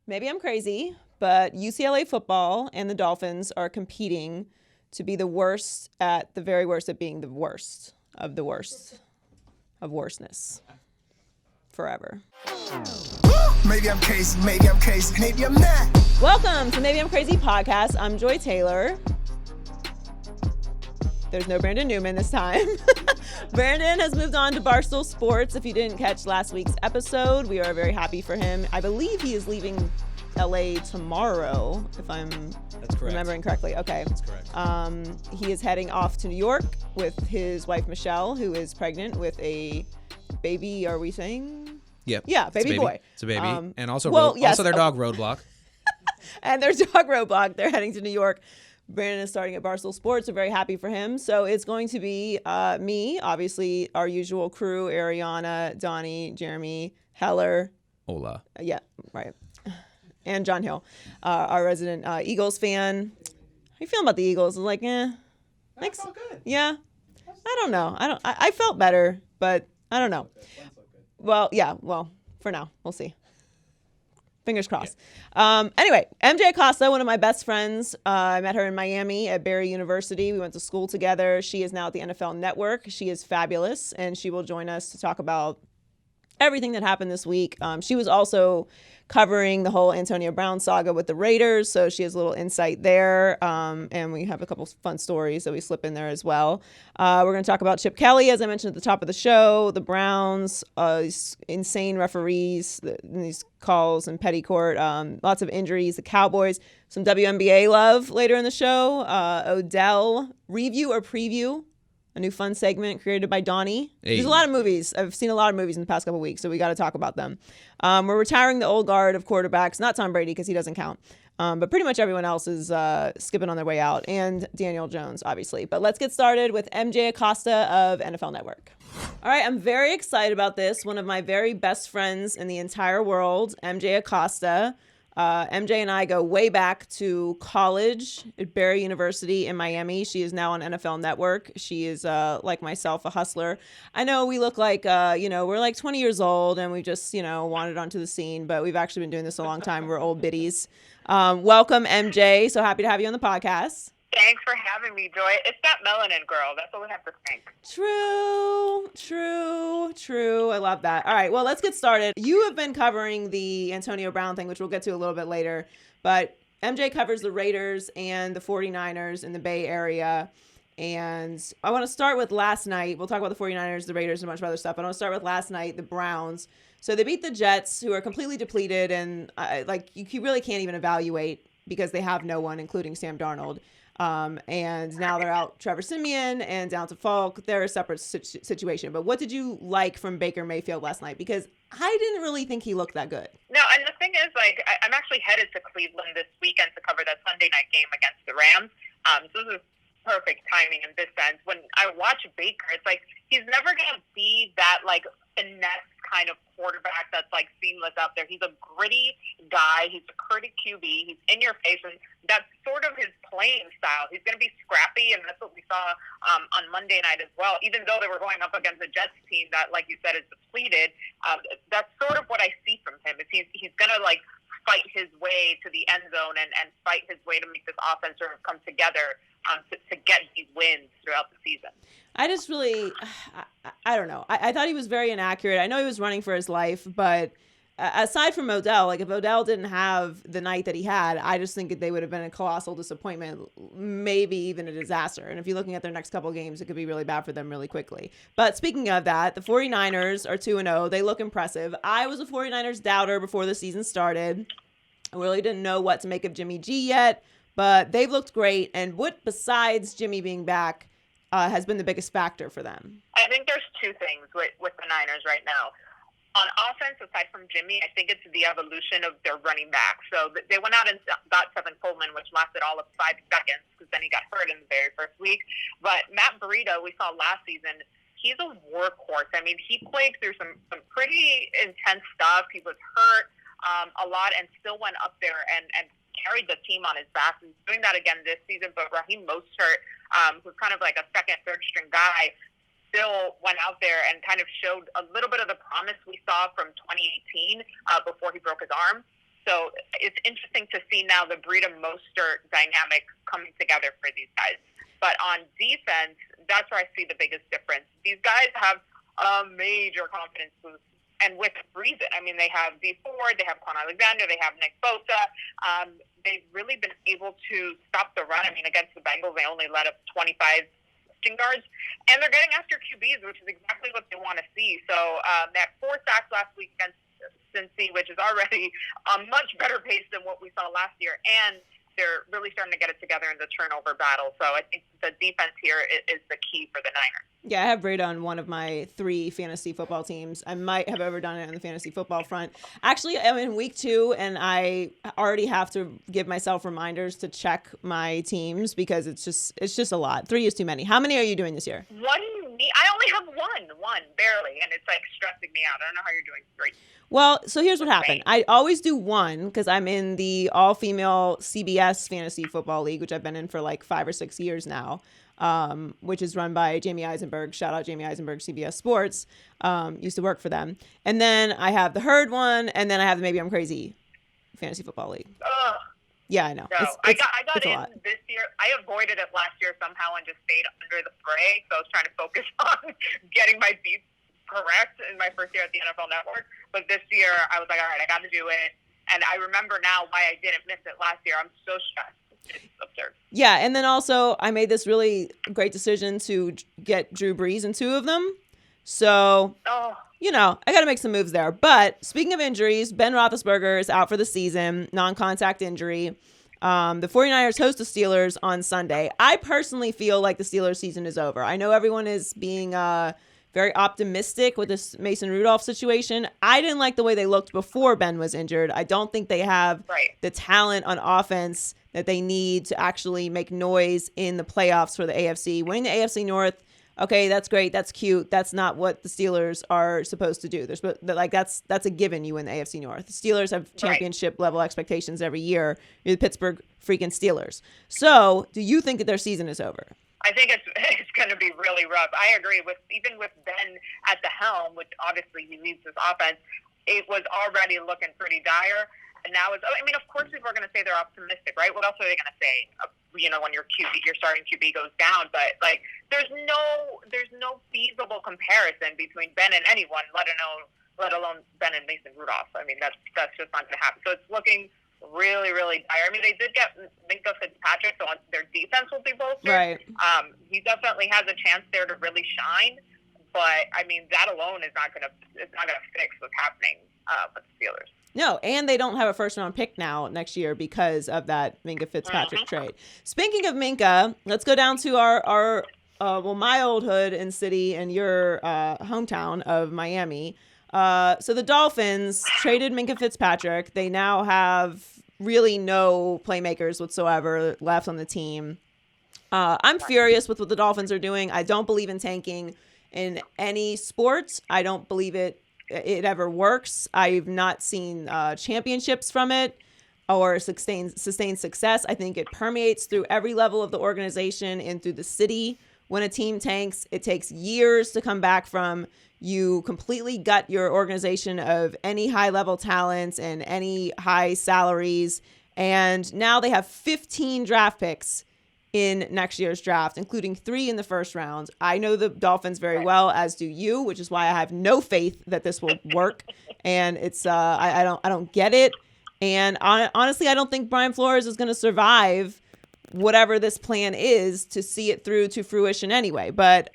Maybe I'm crazy, but UCLA football and the Dolphins are competing to be the worst at the very worst at being the worst of the worst of worstness forever. Maybe I'm crazy, maybe I'm not. Welcome to Maybe I'm Crazy podcast. I'm Joy Taylor. There's no Brandon Newman this time. Brandon has moved on to Barstool Sports. If you didn't catch last week's episode, we are very happy for him. I believe he is leaving LA tomorrow, if I'm remembering correctly. Okay. That's correct. He is heading off to New York with his wife, Michelle, who is pregnant with a baby, are we saying? Yep. Yeah, baby boy. It's a baby. And also, yes, also their dog, Roadblock. And their dog, Roadblock. They're heading to New York. Brandon is starting at Barstool Sports. We're very happy for him. So it's going to be me, obviously, our usual crew, Ariana, Donnie, Jeremy, Heller. Hola. Yeah, right. And John Hill, our resident Eagles fan. How you feeling about the Eagles? Like, I felt good. Yeah. I don't know. I felt better, but I don't know. Well, yeah. Well, for now, we'll see. Fingers crossed. Yeah. Anyway, MJ Acosta, one of my best friends. I met her in Miami at Barry University. We went to school together. She is now at the NFL Network. She is fabulous, and she will join us to talk about everything that happened this week. She was also covering the whole Antonio Brown saga with the Raiders, so she has a little insight there. And we have a couple fun stories that we slip in there as well. We're going to talk about Chip Kelly, as I mentioned at the top of the show, the Browns, these insane referees, these calls and petty court, lots of injuries, the Cowboys, some WNBA love later in the show, Odell review or preview. A new fun segment created by Donnie. Hey. There's a lot of movies. I've seen a lot of movies in the past couple of weeks, so we got to talk about them. We're retiring the old guard of quarterbacks. Not Tom Brady because he doesn't count. But pretty much everyone else is skipping on their way out. And Daniel Jones, obviously. But let's get started with MJ Acosta of NFL Network. All right, I'm very excited about this. One of my very best friends in the entire world, MJ Acosta. MJ and I go way back to college at Barry University in Miami. She is now on NFL Network. She is, like myself, a hustler. I know we look like, we're like 20 years old and we just, wandered onto the scene, but we've actually been doing this a long time. We're old biddies. Welcome, MJ. So happy to have you on the podcast. Thanks for having me, Joy. It's that melanin girl. That's what we have to thank. True. I love that. All right, well, let's get started. You have been covering the Antonio Brown thing, which we'll get to a little bit later. But MJ covers the Raiders and the 49ers in the Bay Area. And I want to start with last night. We'll talk about the 49ers, the Raiders, and a bunch of other stuff. But I want to start with last night, the Browns. So they beat the Jets, who are completely depleted. And you really can't even evaluate because they have no one, including Sam Darnold. And now they're out Trevor Siemian and down to Falk. They're a separate situation. But what did you like from Baker Mayfield last night? Because I didn't really think he looked that good. No, and the thing is, I'm actually headed to Cleveland this weekend to cover that Sunday night game against the Rams. So this is perfect timing in this sense. When I watch Baker, it's like he's never going to be that, finesse kind of quarterback that's seamless out there. He's a gritty guy. He's a gritty QB. He's in your face, and that's sort of his playing style. He's going to be scrappy, and that's what we saw on Monday night as well. Even though they were going up against a Jets team that, like you said, is depleted, that's sort of what I see from him. Is he's going to fight his way to the end zone and fight his way to make this offense sort of come together to get these wins throughout the season. I just really, I don't know. I thought he was very inaccurate. I know he was running for his life, but aside from Odell, if Odell didn't have the night that he had, I just think they would have been a colossal disappointment, maybe even a disaster. And if you're looking at their next couple of games, it could be really bad for them really quickly. But speaking of that, the 49ers are 2-0. They look impressive. I was a 49ers doubter before the season started. I really didn't know what to make of Jimmy G yet, but they've looked great. And what, besides Jimmy being back, has been the biggest factor for them? I think there's two things with the Niners right now. On offense, aside from Jimmy, I think it's the evolution of their running back. So they went out and got Tevin Coleman, which lasted all of 5 seconds because then he got hurt in the very first week. But Matt Breida, we saw last season, he's a workhorse. I mean, he played through some pretty intense stuff. He was hurt a lot and still went up there and carried the team on his back. He's doing that again this season, but Raheem Mostert, who's kind of like a second, third-string guy, still went out there and kind of showed a little bit of the promise we saw from 2018 before he broke his arm. So it's interesting to see now the Breida Mostert dynamic coming together for these guys. But on defense, that's where I see the biggest difference. These guys have a major confidence boost, and with reason. I mean, they have D Ford, they have Quan Alexander, they have Nick Bosa. They've really been able to stop the run. I mean, against the Bengals, they only let up 25 yards, and they're getting after QBs, which is exactly what they want to see. So they had 4 sacks last week against Cincy, which is already a much better pace than what we saw last year, and they're really starting to get it together in the turnover battle. So I think the defense here is the key for the Niners. Yeah, I have Breida on one of my 3 fantasy football teams. I might have overdone it on the fantasy football front. Actually, I'm in week 2, and I already have to give myself reminders to check my teams because it's just a lot. 3 is too many. How many are you doing this year? I only have one, barely, and it's like stressing me out. I don't know how you're doing 3. Well, so here's what happened. I always do 1 because I'm in the all-female CBS Fantasy Football League, which I've been in for like 5 or 6 years now, which is run by Jamie Eisenberg. Shout out Jamie Eisenberg, CBS Sports. Used to work for them. And then I have the Herd one, and then I have the Maybe I'm Crazy Fantasy Football League. Ugh. Yeah, I know. No, I got it's a in lot. this year. I avoided it last year somehow and just stayed under the fray. So I was trying to focus on getting my beats correct in my first year at the NFL Network. But this year, I was like, all right, I got to do it. And I remember now why I didn't miss it last year. I'm so stressed. It's absurd. Yeah, and then also I made this really great decision to get Drew Brees in 2 of them. So, you know, I got to make some moves there. But speaking of injuries, Ben Roethlisberger is out for the season, non-contact injury. The 49ers host the Steelers on Sunday. I personally feel like the Steelers season is over. I know everyone is being very optimistic with this Mason Rudolph situation. I didn't like the way they looked before Ben was injured. I don't think they have the talent on offense that they need to actually make noise in the playoffs for the AFC. Winning the AFC North, okay, that's great. That's cute. That's not what the Steelers are supposed to do. That's a given. You win the AFC North. The Steelers have championship level expectations every year. You're the Pittsburgh freaking Steelers. So, do you think that their season is over? I think it's going to be really rough. I agree even with Ben at the helm, which obviously he leads this offense. It was already looking pretty dire. And now of course people are going to say they're optimistic, right? What else are they going to say? When your starting QB goes down, but like there's no feasible comparison between Ben and anyone, let alone Ben and Mason Rudolph. I mean, that's just not going to happen. So it's looking really, really dire. I mean, they did get Minka Fitzpatrick, so their defense will be bolstered. Right. He definitely has a chance there to really shine, but I mean, that alone is not going to fix what's happening with the Steelers. No, and they don't have a first-round pick now next year because of that Minka Fitzpatrick trade. Speaking of Minka, let's go down to our my old hood and city and your hometown of Miami. So the Dolphins traded Minka Fitzpatrick. They now have really no playmakers whatsoever left on the team. I'm furious with what the Dolphins are doing. I don't believe in tanking in any sport. I don't believe it ever works. I've not seen championships from it or sustained success. I think it permeates through every level of the organization and through the city. When a team tanks, it takes years to come back from. You completely gut your organization of any high-level talents and any high salaries. And now they have 15 draft picks in next year's draft, including 3 in the first round. I know the Dolphins very well, as do you, which is why I have no faith that this will work. And it's I don't get it. And honestly, I don't think Brian Flores is going to survive whatever this plan is to see it through to fruition anyway. But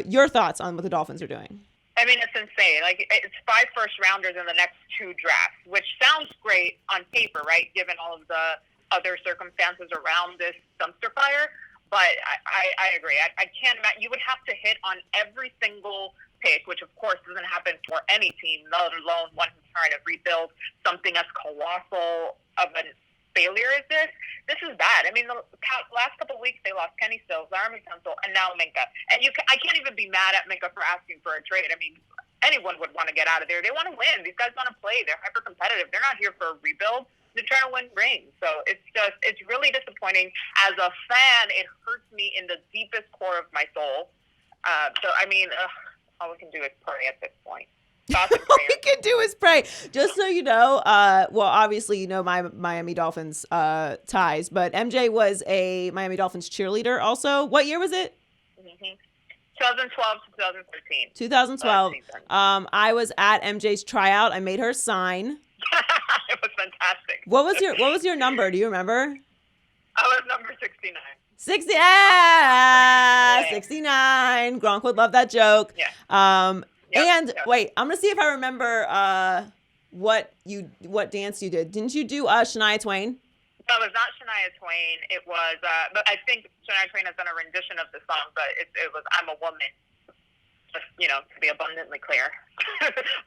your thoughts on what the Dolphins are doing? I mean, it's insane. Like, it's 5 first-rounders in the next 2 drafts, which sounds great on paper, right, given all of the other circumstances around this dumpster fire. But I agree. I can't imagine. You would have to hit on every single pick, which, of course, doesn't happen for any team, let alone one who's trying to rebuild something as colossal of a failure as this. This is bad. I mean, the last couple of weeks, they lost Kenny Stills, Laramie Tunsil, and now Minka. And I can't even be mad at Minka for asking for a trade. I mean, anyone would want to get out of there. They want to win. These guys want to play. They're hyper-competitive. They're not here for a rebuild. They're trying to win rings. So it's really disappointing. As a fan, it hurts me in the deepest core of my soul. So, I mean, all we can do is pray at this point. Thoughts and All prayers. he can do is pray. Just so you know, well, obviously you know my Miami Dolphins ties, but MJ was a Miami Dolphins cheerleader also. What year was it? 2012 to 2013. 2012. I was at MJ's tryout. I made her sign. It was fantastic. What was your number? Do you remember? I was number 69. 69. Gronk would love that joke. Yeah. And wait, I'm gonna see if I remember what dance you did. Didn't you do Shania Twain? No, it was not Shania Twain. It was, but I think Shania Twain has done a rendition of the song, but it was "I'm a Woman." Just to be abundantly clear.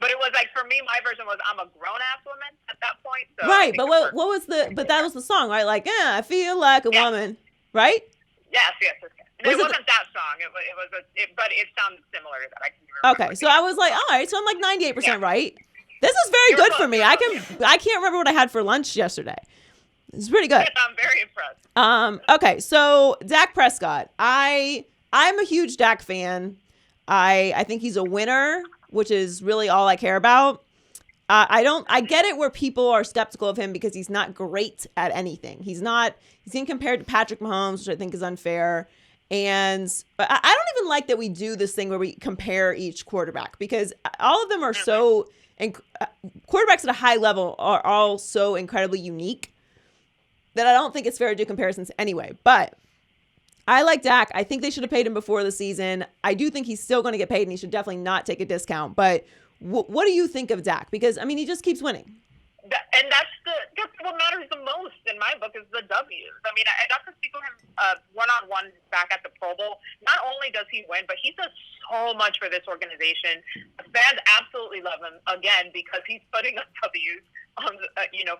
But it was like for me, my version was "I'm a grown-ass woman" at that point. So right, but what was that was the song, right? Like, I feel like a woman, right? Yes. It wasn't that song. But it sounded similar to that. I can remember. Okay, so I was like, all right, so I'm like 98% right. This is very good for me. I can't remember what I had for lunch yesterday. It's pretty good. I'm very impressed. Okay, so DAK Prescott. I'm a huge DAK fan. I think he's a winner, which is really all I care about. I get it where people are skeptical of him because he's not great at anything. He's being compared to Patrick Mahomes, which I think is unfair. And I don't even like that we do this thing where we compare each quarterback because all of them are so, and quarterbacks at a high level are all so incredibly unique that I don't think it's fair to do comparisons anyway. But I like Dak. I think they should have paid him before the season. I do think he's still going to get paid and he should definitely not take a discount. But what do you think of Dak? Because, I mean, he just keeps winning. And that's what matters the most in my book is the W's. I mean, I got to speak with him one-on-one back at the Pro Bowl. Not only does he win, but he does so much for this organization. The fans absolutely love him, again, because he's putting up W's on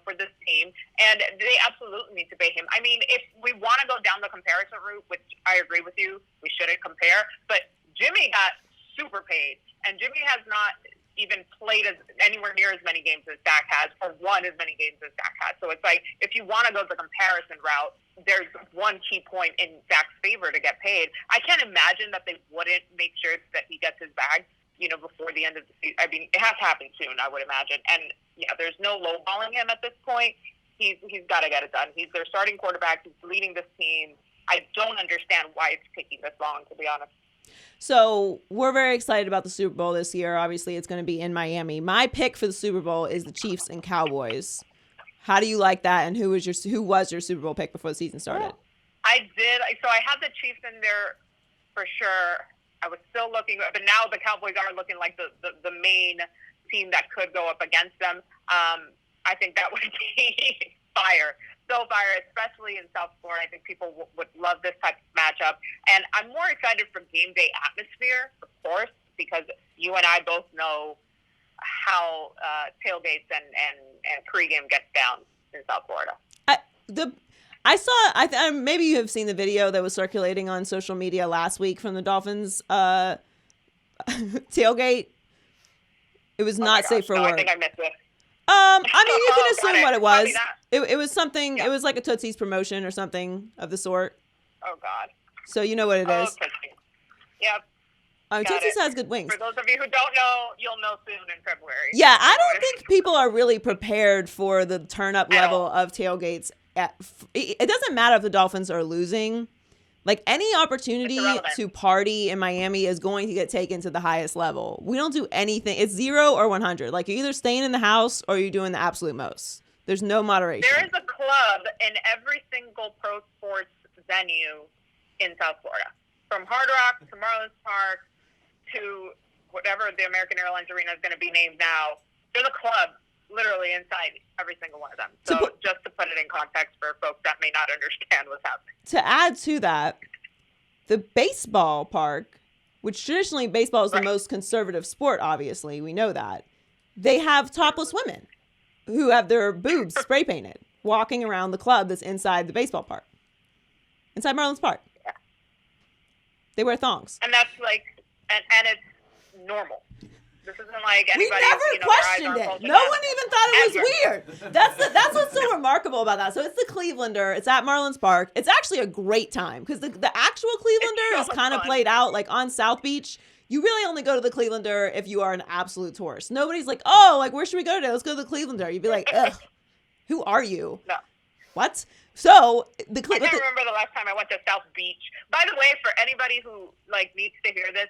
for this team, and they absolutely need to pay him. I mean, if we want to go down the comparison route, which I agree with you, we shouldn't compare, but Jimmy got super paid, and Jimmy has not even played anywhere near as many games as Dak has, or won as many games as Dak has. So it's like, if you want to go the comparison route, there's one key point in Dak's favor to get paid. I can't imagine that they wouldn't make sure that he gets his bag, before the end of the season. I mean, it has to happen soon, I would imagine. And yeah, there's no lowballing him at this point. He's got to get it done. He's their starting quarterback. He's leading this team. I don't understand why it's taking this long, to be honest. So we're very excited about the Super Bowl this year. Obviously, it's going to be in Miami. My pick for the Super Bowl is the Chiefs and Cowboys. How do you like that? And who was your Super Bowl pick before the season started? I did. So I had the Chiefs in there for sure. I was still looking, but now the Cowboys are looking like the main team that could go up against them. I think that would be fire. So fire, especially in South Florida. I think people would love this type of matchup. And I'm more excited for game day atmosphere, of course, because you and I both know how tailgates and pregame gets down in South Florida. I saw, maybe you have seen the video that was circulating on social media last week from the Dolphins tailgate. It was not safe for work. I think I missed it. I mean, you can assume what it was. Probably It was something. Yeah. It was like a Tootsie's promotion or something of the sort. Oh God. So you know what it is. Tootsie. Yep. Tootsie's has good wings. For those of you who don't know, you'll know soon in February. Yeah, I don't think people are really prepared for the turn-up level of tailgates. It doesn't matter if the Dolphins are losing. Like, any opportunity to party in Miami is going to get taken to the highest level. We don't do anything. It's 0 or 100. Like, you're either staying in the house or you're doing the absolute most. There's no moderation. There is a club in every single pro sports venue in South Florida. From Hard Rock to Marlins Park to whatever the American Airlines Arena is going to be named now. There's a club literally inside every single one of them. So just to put it in context for folks that may not understand what's happening. To add to that, the baseball park, which traditionally baseball is the most conservative sport, obviously, we know that, they have topless women who have their boobs spray painted walking around the club that's inside the baseball park, inside Marlins Park. Yeah. They wear thongs. And that's like, and it's normal. This isn't like anybody. We never questioned it. No one even thought it was weird. That's what's so remarkable about that. So it's the Clevelander. It's at Marlins Park. It's actually a great time because the actual Clevelander is kind of played out like on South Beach. you really only go to the Clevelander if you are an absolute tourist. Nobody's like, oh, like, where should we go today? Let's go to the Clevelander. You'd be like, ugh, who are you? No. What? So I can't remember the last time I went to South Beach. By the way, for anybody who like needs to hear this,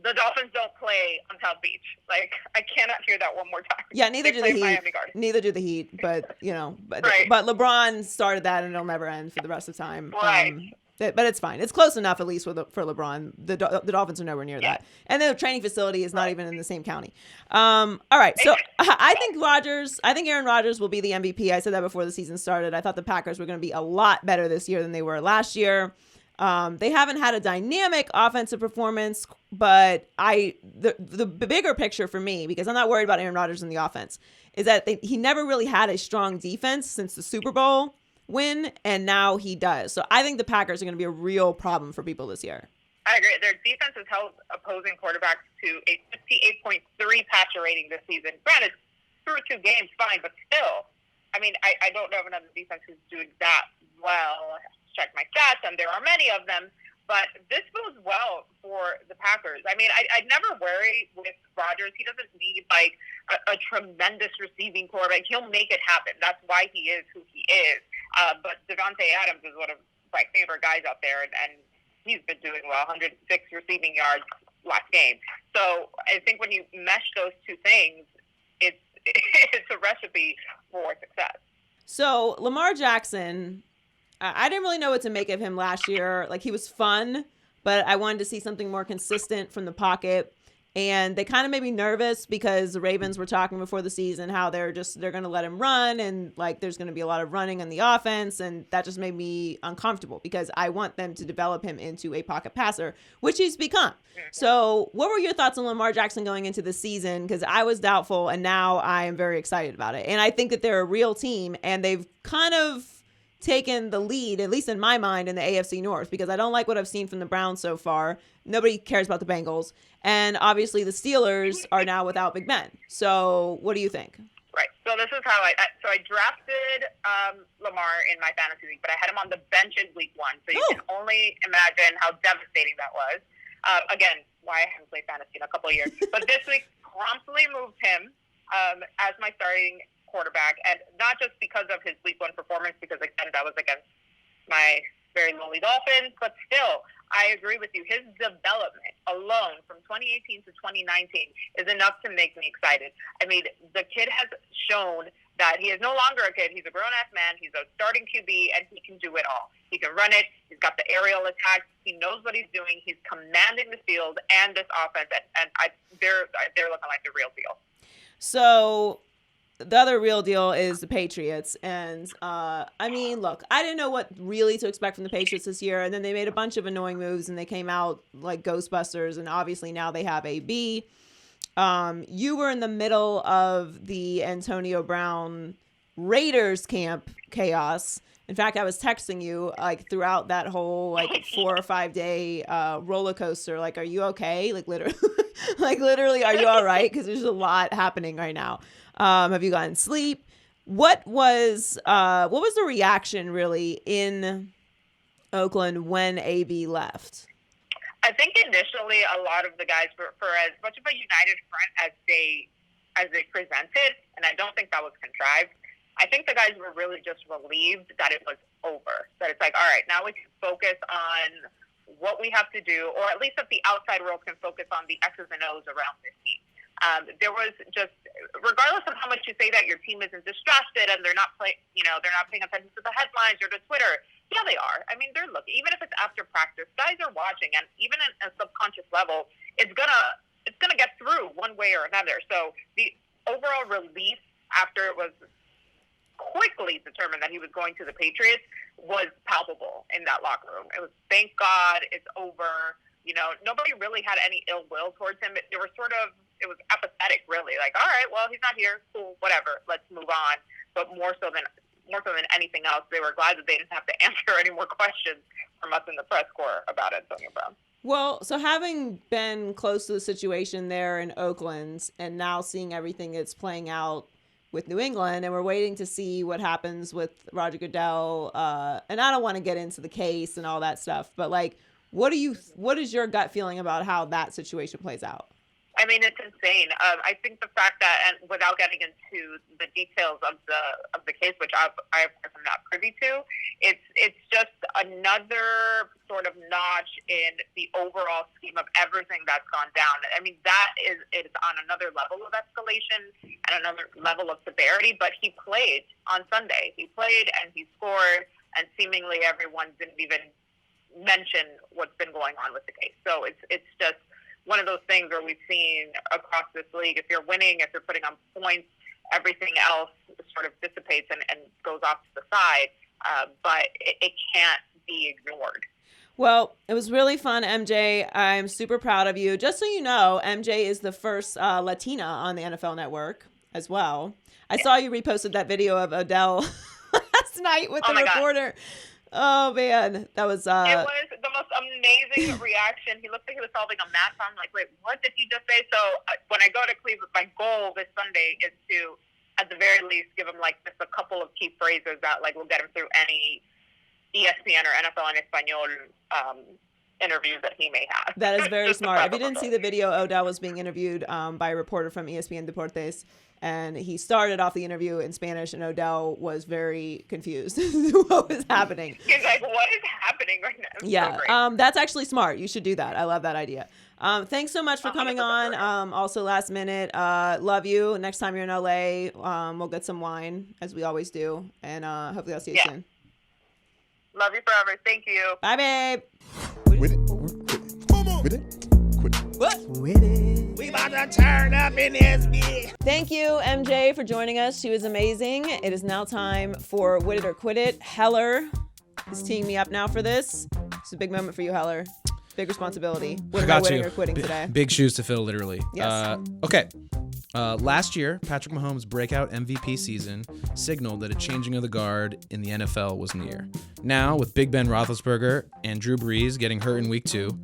the Dolphins don't play on South Beach. Like, I cannot hear that one more time. Yeah, neither do the Heat. Miami Gardens. Neither do the Heat. But Right. but LeBron started that, and it'll never end for the rest of the time. Right. But it's fine. It's close enough, at least for LeBron. The Dolphins are nowhere near that, and their training facility is not even in the same county. All right, so I think Aaron Rodgers will be the MVP. I said that before the season started. I thought the Packers were going to be a lot better this year than they were last year. They haven't had a dynamic offensive performance, but the bigger picture for me, because I'm not worried about Aaron Rodgers in the offense, is that he never really had a strong defense since the Super Bowl win, and now he does. So I think the Packers are going to be a real problem for people this year. I agree. Their defense has held opposing quarterbacks to a 58.3 passer rating this season. Granted, through 2 games, fine, but still, I mean, I don't know of another defense who's doing that well. Check my stats, and there are many of them, but this bodes well for the Packers. I mean, I'd never worry with Rodgers. He doesn't need, like, a tremendous receiving quarterback. He'll make it happen. That's why he is who he is. But Devontae Adams is one of my favorite guys out there, and he's been doing well, 106 receiving yards last game. So I think when you mesh those two things, it's a recipe for success. So Lamar Jackson, I didn't really know what to make of him last year. Like, he was fun, but I wanted to see something more consistent from the pocket. And they kind of made me nervous because the Ravens were talking before the season how they're going to let him run, and like there's going to be a lot of running on the offense, and that just made me uncomfortable because I want them to develop him into a pocket passer, which he's become. So what were your thoughts on Lamar Jackson going into the season? Because I was doubtful, and now I am very excited about it. And I think that they're a real team, and they've kind of taken the lead, at least in my mind, in the AFC North, because I don't like what I've seen from the Browns so far. Nobody cares about the Bengals. And obviously the Steelers are now without Big Ben. So what do you think? Right. So this is how I drafted Lamar in my fantasy league, but I had him on the bench in week 1. So you can only imagine how devastating that was. Again, why I haven't played fantasy in a couple of years. But this week, promptly moved him as my starting quarterback, and not just because of his week 1 performance, because again that was against my very lowly Dolphins, but still I agree with you. His development alone from 2018 to 2019 is enough to make me excited. I mean, the kid has shown that he is no longer a kid. He's a grown-ass man. He's a starting QB, and he can do it all. He can run it. He's got the aerial attacks. He knows what he's doing. He's commanding the field and this offense, and they're looking like the real deal. So the other real deal is the Patriots. And, I mean, look, I didn't know what really to expect from the Patriots this year. And then they made a bunch of annoying moves, and they came out like Ghostbusters. And obviously now they have AB. You were in the middle of the Antonio Brown Raiders camp chaos. In fact, I was texting you like throughout that whole like 4 or 5 day roller coaster. Like, are you okay? Like literally, are you all right? Because there's a lot happening right now. Have you gotten sleep? What was the reaction really in Oakland when AB left? I think initially a lot of the guys for as much of a united front as they presented, and I don't think that was contrived. I think the guys were really just relieved that it was over. That it's like, all right, now we can focus on what we have to do, or at least that the outside world can focus on the X's and O's around this team. There was just, regardless of how much you say that your team isn't distracted and they're not they're not paying attention to the headlines or to Twitter. Yeah, they are. I mean, they're looking. Even if it's after practice, guys are watching, and even at a subconscious level, it's gonna get through one way or another. So the overall relief after it was quickly determined that he was going to the Patriots was palpable in that locker room. It was, thank God it's over. You know, nobody really had any ill will towards him. It was apathetic, really. Like, all right, well, he's not here. Cool, whatever. Let's move on. But more so than anything else, they were glad that they didn't have to answer any more questions from us in the press corps about Antonio Brown. Well, so having been close to the situation there in Oakland and now seeing everything that's playing out with New England, and we're waiting to see what happens with Roger Goodell, and I don't want to get into the case and all that stuff, but like, What is your gut feeling about how that situation plays out? I mean, it's insane. I think the fact that, and without getting into the details of the case, which I of course am not privy to, it's just another sort of notch in the overall scheme of everything that's gone down. I mean, that is on another level of escalation and another level of severity. But he played on Sunday. He played and he scored, and seemingly everyone didn't even mention what's been going on with the case. So it's just one of those things where we've seen across this league, if you're winning, if you're putting on points, everything else sort of dissipates and goes off to the side. But it can't be ignored. Well, it was really fun, MJ. I'm super proud of you. Just so you know, MJ is the first Latina on the NFL Network as well. I saw you reposted that video of Odell last night with the reporter. God. Oh, man. That was... It was the most amazing reaction. He looked like he was solving a math problem. Like, wait, what did he just say? So when I go to Cleveland, my goal this Sunday is to, at the very least, give him, like, just a couple of key phrases that, like, will get him through any ESPN or NFL en Español interviews that he may have. That is very smart. If you didn't see the video, Odell was being interviewed by a reporter from ESPN Deportes, and he started off the interview in Spanish, and Odell was very confused what was happening. He's like, what is happening right now? Yeah, so that's actually smart. You should do that. I love that idea. Thanks so much for coming on. Also, last minute, love you. Next time you're in LA, we'll get some wine, as we always do, and hopefully I'll see you soon. Love you forever. Thank you. Bye, babe. With it, with it, quit it. What? With it. We about to turn up in this bitch. Thank you, MJ, for joining us. She was amazing. It is now time for Wit It or Quit It. Heller is teeing me up now for this. It's a big moment for you, Heller. Big responsibility. What am I winning or quitting today? Big shoes to fill, literally. Yes. Okay. Last year, Patrick Mahomes' breakout MVP season signaled that a changing of the guard in the NFL was near. Now, with Big Ben Roethlisberger and Drew Brees getting hurt in Week 2,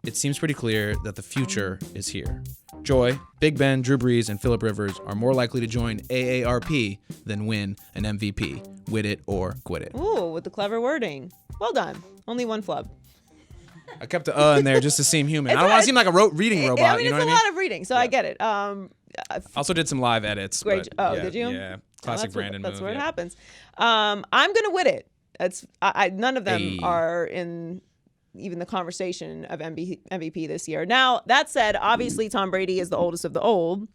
it seems pretty clear that the future is here. Joy, Big Ben, Drew Brees, and Phillip Rivers are more likely to join AARP than win an MVP. Wit it or quit it. Ooh, with the clever wording. Well done. Only one flub. I kept the in there just to seem human. I don't want to seem like a reading robot. I mean, you know it's what a lot of reading, so I get it. Also did some live edits. Great. But did you? Yeah. Classic Brandon move. That's where it happens. I'm gonna wit it. It's none of them are in even the conversation of MVP this year. Now, that said, obviously Tom Brady is the oldest of the old,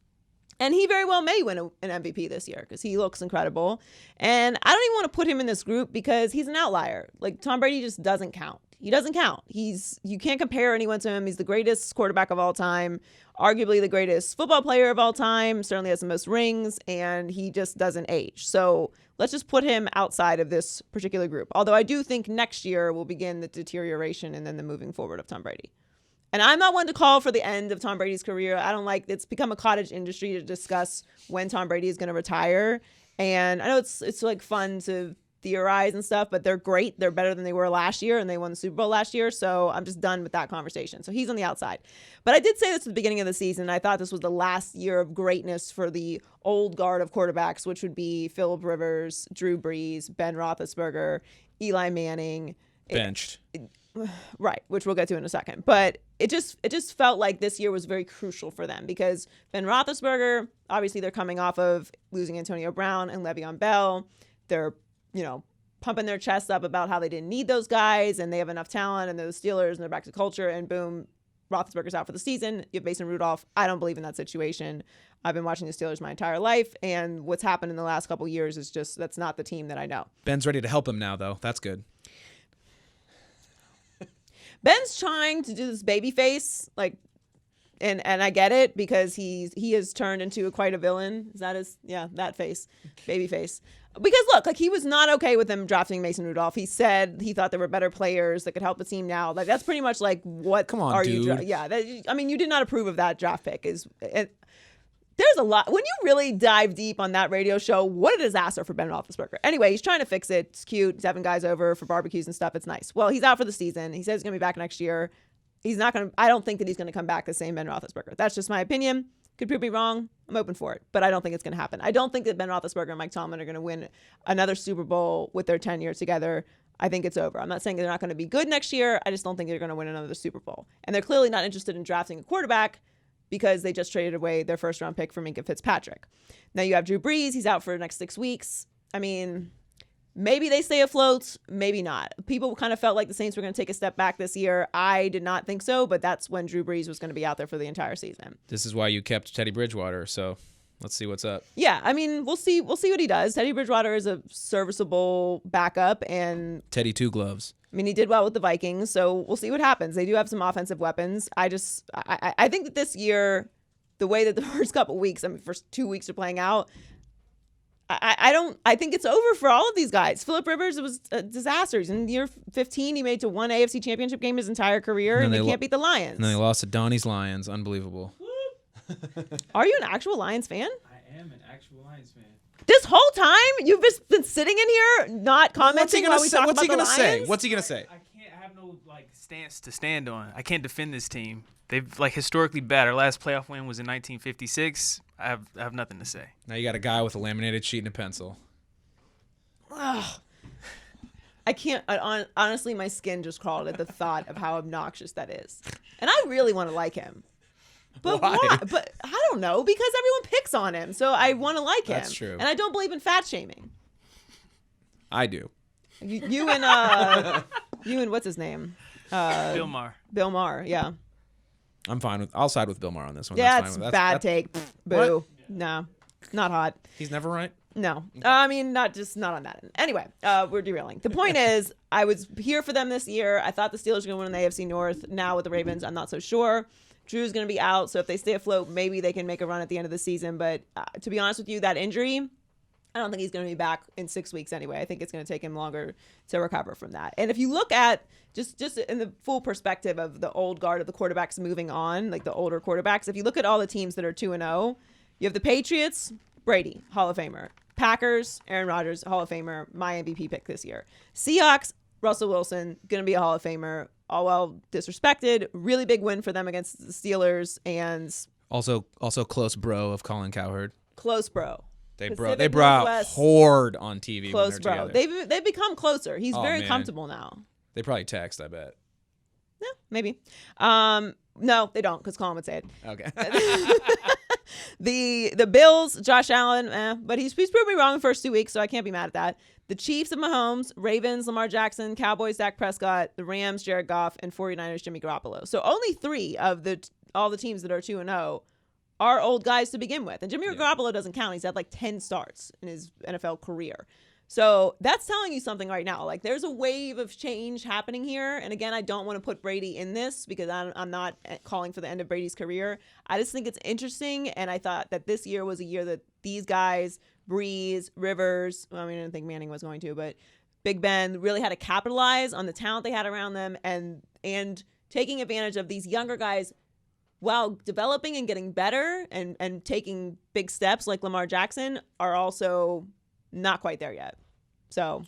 and he very well may win an MVP this year because he looks incredible. And I don't even want to put him in this group because he's an outlier. Like, Tom Brady just doesn't count. He doesn't count. You can't compare anyone to him. He's the greatest quarterback of all time, arguably the greatest football player of all time, certainly has the most rings, and he just doesn't age. So let's just put him outside of this particular group. Although I do think next year will begin the deterioration and then the moving forward of Tom Brady. And I'm not one to call for the end of Tom Brady's career. I don't like, it's become a cottage industry to discuss when Tom Brady is going to retire. And I know it's like fun to theorize and stuff, but they're great. They're better than they were last year, and they won the Super Bowl last year. So I'm just done with that conversation. So he's on the outside. But I did say this at the beginning of the season. I thought this was the last year of greatness for the old guard of quarterbacks, which would be Phillip Rivers, Drew Brees, Ben Roethlisberger, Eli Manning. Benched. Right, which we'll get to in a second. But it just felt like this year was very crucial for them because Ben Roethlisberger, obviously they're coming off of losing Antonio Brown and Le'Veon Bell. They're pumping their chests up about how they didn't need those guys and they have enough talent and they're the Steelers and they're back to culture, and boom, Roethlisberger's out for the season. You have Mason Rudolph. I don't believe in that situation. I've been watching the Steelers my entire life, and what's happened in the last couple of years is just, that's not the team that I know. Ben's ready to help him now, though. That's good. Ben's trying to do this baby face, like, and I get it because he has turned into quite a villain. Is that his? Yeah, that face, baby face. Because look, like, he was not okay with them drafting Mason Rudolph. He said he thought there were better players that could help the team now. Like, that's pretty much like, what? Come on, are dude. you? You did not approve of that draft pick. There's a lot. When you really dive deep on that radio show, what a disaster for Ben Roethlisberger. Anyway, he's trying to fix it. It's cute. He's having guys over for barbecues and stuff. It's nice. Well, he's out for the season. He says he's going to be back next year. He's not going to, I don't think that he's going to come back the same Ben Roethlisberger. That's just my opinion. Could prove me wrong. I'm open for it, but I don't think it's going to happen. I don't think that Ben Roethlisberger and Mike Tomlin are going to win another Super Bowl with their tenure together. I think it's over. I'm not saying they're not going to be good next year. I just don't think they're going to win another Super Bowl. And they're clearly not interested in drafting a quarterback because they just traded away their first-round pick for Minka Fitzpatrick. Now you have Drew Brees. He's out for the next 6 weeks. I mean, maybe they stay afloat, maybe not. People kind of felt like the Saints were going to take a step back this year. I did not think so, but that's when Drew Brees was going to be out there for the entire season. This is why you kept Teddy Bridgewater, so let's see what's up. Yeah, I mean, we'll see what he does. Teddy Bridgewater is a serviceable backup, and Teddy Two Gloves. I mean, he did well with the Vikings, so we'll see what happens. They do have some offensive weapons. I think that this year, the way that the first couple weeks, first 2 weeks are playing out, I think it's over for all of these guys. Phillip Rivers, it was a disaster. In year 15, he made to one AFC Championship game his entire career, and they can't beat the Lions. And then they lost to Donnie's Lions. Unbelievable. Are you an actual Lions fan? I am an actual Lions fan. This whole time, you've just been sitting in here not commenting while we talk about the Lions? What's he gonna say? I have no stance to stand on. I can't defend this team. They've historically bad. Our last playoff win was in 1956. I have nothing to say. Now you got a guy with a laminated sheet and a pencil. Ugh. I can't. Honestly, my skin just crawled at the thought of how obnoxious that is. And I really want to like him. But why? But I don't know, because everyone picks on him, so I want to like him. That's true. And I don't believe in fat shaming. I do. You and what's his name? Bill Maher. Bill Maher, yeah. I'm fine I'll side with Bill Maher on this one. Yeah, that's it's fine. bad take. Boo. What? No, not hot. He's never right. No, I mean, not on that end. Anyway, we're derailing. The point is, I was here for them this year. I thought the Steelers were going to win the AFC North. Now with the Ravens, I'm not so sure. Drew's going to be out, so if they stay afloat, maybe they can make a run at the end of the season. But to be honest with you, that injury, I don't think he's going to be back in 6 weeks anyway. I think it's going to take him longer to recover from that. And if you look at just in the full perspective of the old guard of the quarterbacks moving on, like the older quarterbacks, if you look at all the teams that are 2-0, you have the Patriots, Brady, Hall of Famer. Packers, Aaron Rodgers, Hall of Famer, my MVP pick this year. Seahawks, Russell Wilson, going to be a Hall of Famer. All well disrespected. Really big win for them against the Steelers, and Also close bro of Colin Cowherd. Close bro. They Pacific brought Northwest, Horde on TV. close when bro. they're together. They've become closer. He's very man. comfortable now. They probably text, I bet. Yeah, maybe. No, they don't, because Colin would say it. Okay. The Bills, Josh Allen, but he's proved me wrong the first 2 weeks, so I can't be mad at that. The Chiefs of Mahomes, Ravens, Lamar Jackson, Cowboys, DAK Prescott, the Rams, Jared Goff, and 49ers, Jimmy Garoppolo. So only 3 of all the teams that are 2-0 are old guys to begin with. And Jimmy Garoppolo doesn't count. He's had like 10 starts in his NFL career. So that's telling you something right now. Like, there's a wave of change happening here. And again, I don't want to put Brady in this because I'm not calling for the end of Brady's career. I just think it's interesting. And I thought that this year was a year that these guys, Breeze, Rivers, I didn't think Manning was going to, but Big Ben really had to capitalize on the talent they had around them and taking advantage of these younger guys while developing and getting better and taking big steps like Lamar Jackson are also not quite there yet. So,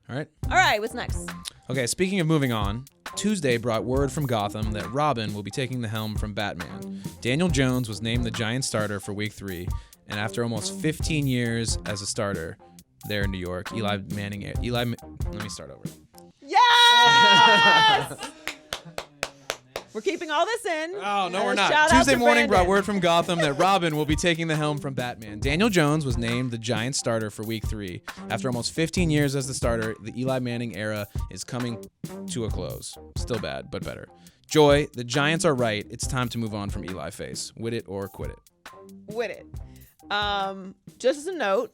All right, what's next? Okay, speaking of moving on, Tuesday brought word from Gotham that Robin will be taking the helm from Batman. Daniel Jones was named the Giants starter for Week 3, and after almost 15 years as a starter there in New York, let me start over. Yes! We're keeping all this in. Oh, no, we're Shout not. out Tuesday to morning brought Brandon. word from Gotham that Robin will be taking the helm from Batman. Daniel Jones was named the Giants starter for Week 3. After almost 15 years as the starter, the Eli Manning era is coming to a close. Still bad, but better. Joy, the Giants are right. It's time to move on from Eli face. Wit it or quit it. With it. Just as a note,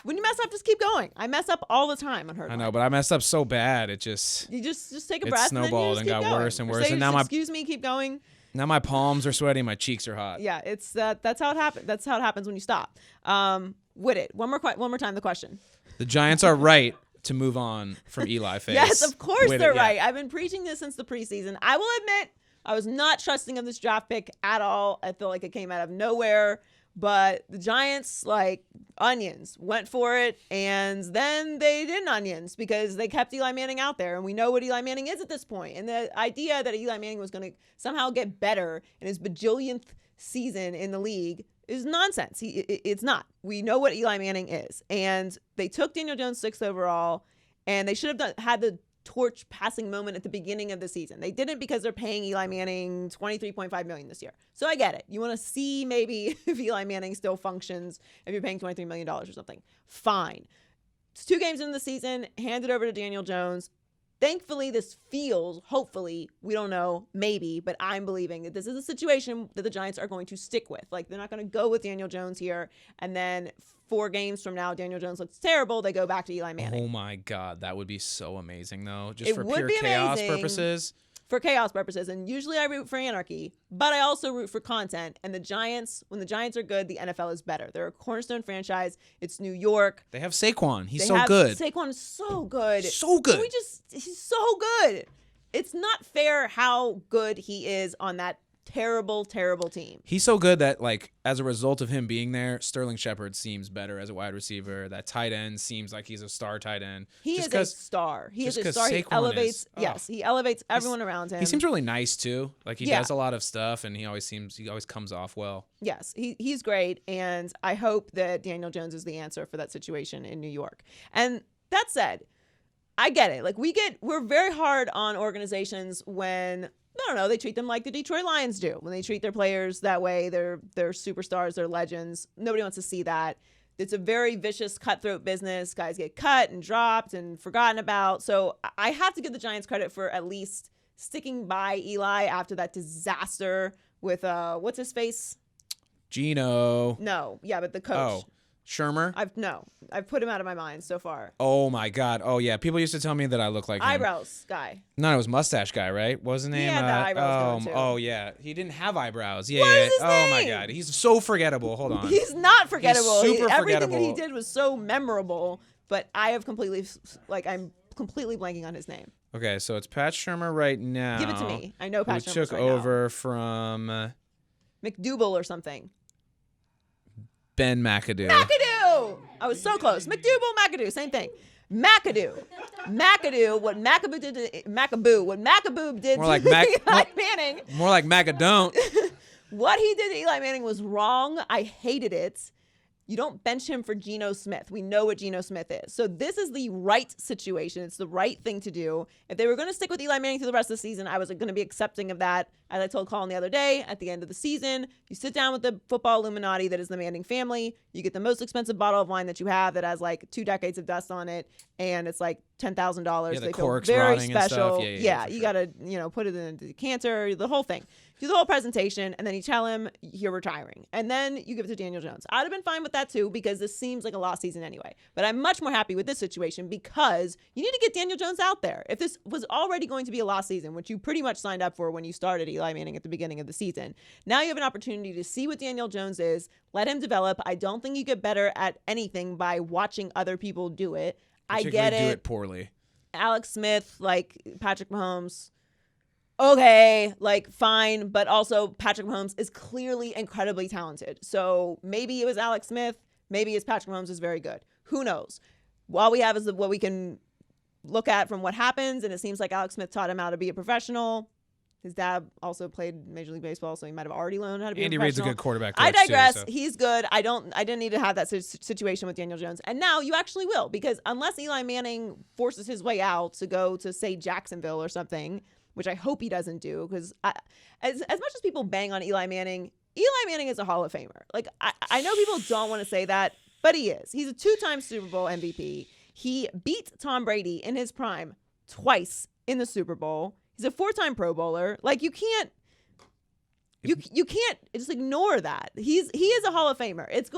when you mess up, just keep going. I mess up all the time on her. I know, but I messed up so bad. It just You just take a It breath snowballed and then you just and keep got going. worse and Or worse, say and now just, my- excuse me, keep going. now my palms are sweaty, my cheeks are hot. Yeah, it's that's how it happens. That's how it happens when you stop. With it. One more time the question. The Giants are right to move on from Eli face. Yes, of course Wit it, they're yeah. right. I've been preaching this since the preseason. I will admit I was not trusting of this draft pick at all. I feel like it came out of nowhere. But the Giants, like onions, went for it, and then they didn't onions because they kept Eli Manning out there, and we know what Eli Manning is at this point. And the idea that Eli Manning was going to somehow get better in his bajillionth season in the league is nonsense. It's not. We know what Eli Manning is, and they took Daniel Jones 6th overall, And they should have had the torch passing moment at the beginning of the season. They didn't because they're paying Eli Manning $23.5 million this year. So I get it. You want to see maybe if Eli Manning still functions if you're paying $23 million or something. Fine. It's 2 games into the season. Hand it over to Daniel Jones. Thankfully, this feels, hopefully, we don't know, maybe, but I'm believing that this is a situation that the Giants are going to stick with. Like, they're not going to go with Daniel Jones here, and then 4 games from now, Daniel Jones looks terrible, they go back to Eli Manning. Oh, my God. That would be so amazing, though. Just It for would pure be chaos amazing. purposes. For chaos purposes, and usually I root for anarchy, but I also root for content. And the Giants, when the Giants are good, the NFL is better. They're a cornerstone franchise. It's New York. They have Saquon. He's They so have good. Saquon is so good. So good. He's so good. It's not fair how good he is on that terrible, terrible team. He's so good that, like, as a result of him being there, Sterling Shepard seems better as a wide receiver. That tight end seems like he's a star tight end. He is a star. He is a star. He elevates. Yes, he elevates everyone around him. He seems really nice too. Like he Yeah. does a lot of stuff, and he always comes off well. Yes, he's great, and I hope that Daniel Jones is the answer for that situation in New York. And that said, I get it. Like we're very hard on organizations when I don't know, they treat them like the Detroit Lions do. When they treat their players that way, they're superstars, they're legends. Nobody wants to see that. It's a very vicious, cutthroat business. Guys get cut and dropped and forgotten about. So I have to give the Giants credit for at least sticking by Eli after that disaster with what's his face? Gino. No, yeah, but the coach. Oh, Shermer. I've put him out of my mind so far. Oh my God. Oh yeah. People used to tell me that I look like him. Eyebrows guy. No, it was mustache guy, right? What was his name? He had the eyebrows going, too. Oh yeah. He didn't have eyebrows. Yeah. What yeah. is his Oh my name? God. He's so forgettable. Hold on. He's not forgettable. super Everything that he forgettable. did was so memorable, but I'm completely blanking on his name. Okay, so it's Pat Shermer right now. Give it to me. I know Pat Who Shermer's took right over from now. McDougal or something. Ben McAdoo. McAdoo! I was so close. McDougal, McAdoo, same thing. McAdoo, what Macaboo did to Macaboo did More to like Eli Manning. More like Macadont. What he did to Eli Manning was wrong. I hated it. You don't bench him for Geno Smith. We know what Geno Smith is. So this is the right situation. It's the right thing to do. If they were going to stick with Eli Manning through the rest of the season, I was going to be accepting of that. As I told Colin the other day, at the end of the season, you sit down with the football Illuminati that is the Manning family. You get the most expensive bottle of wine that you have that has like 2 decades of dust on it, and it's like $10,000. Yeah, the they corks feel very rotting and special. stuff. Yeah, you for got to put it in a decanter, the whole thing. Do the whole presentation, and then you tell him you're retiring. And then you give it to Daniel Jones. I'd have been fine with that too, because this seems like a lost season anyway. But I'm much more happy with this situation because you need to get Daniel Jones out there. If this was already going to be a lost season, which you pretty much signed up for when you started Eli Manning at the beginning of the season, now you have an opportunity to see what Daniel Jones is, let him develop. I don't think you get better at anything by watching other people do it. I get it. Do it poorly. Alex Smith, like Patrick Mahomes. Okay, like fine, but also Patrick Mahomes is clearly incredibly talented. So maybe it was Alex Smith, maybe it's Patrick Mahomes is very good. Who knows? All we have is what we can look at from what happens, and it seems like Alex Smith taught him how to be a professional. His dad also played Major League Baseball, so he might have already learned how to be Andy a Reid's professional. a good quarterback I coach, digress. too, so. He's good. I didn't need to have that situation with Daniel Jones. And now you actually will, because unless Eli Manning forces his way out to go to, say, Jacksonville or something, which I hope he doesn't do, because as much as people bang on Eli Manning is a Hall of Famer. Like, I know people don't want to say that, but he is. He's a 2-time Super Bowl MVP. He beat Tom Brady in his prime twice in the Super Bowl. He's a 4-time Pro Bowler. Like, you can't just ignore that. He is a Hall of Famer. It's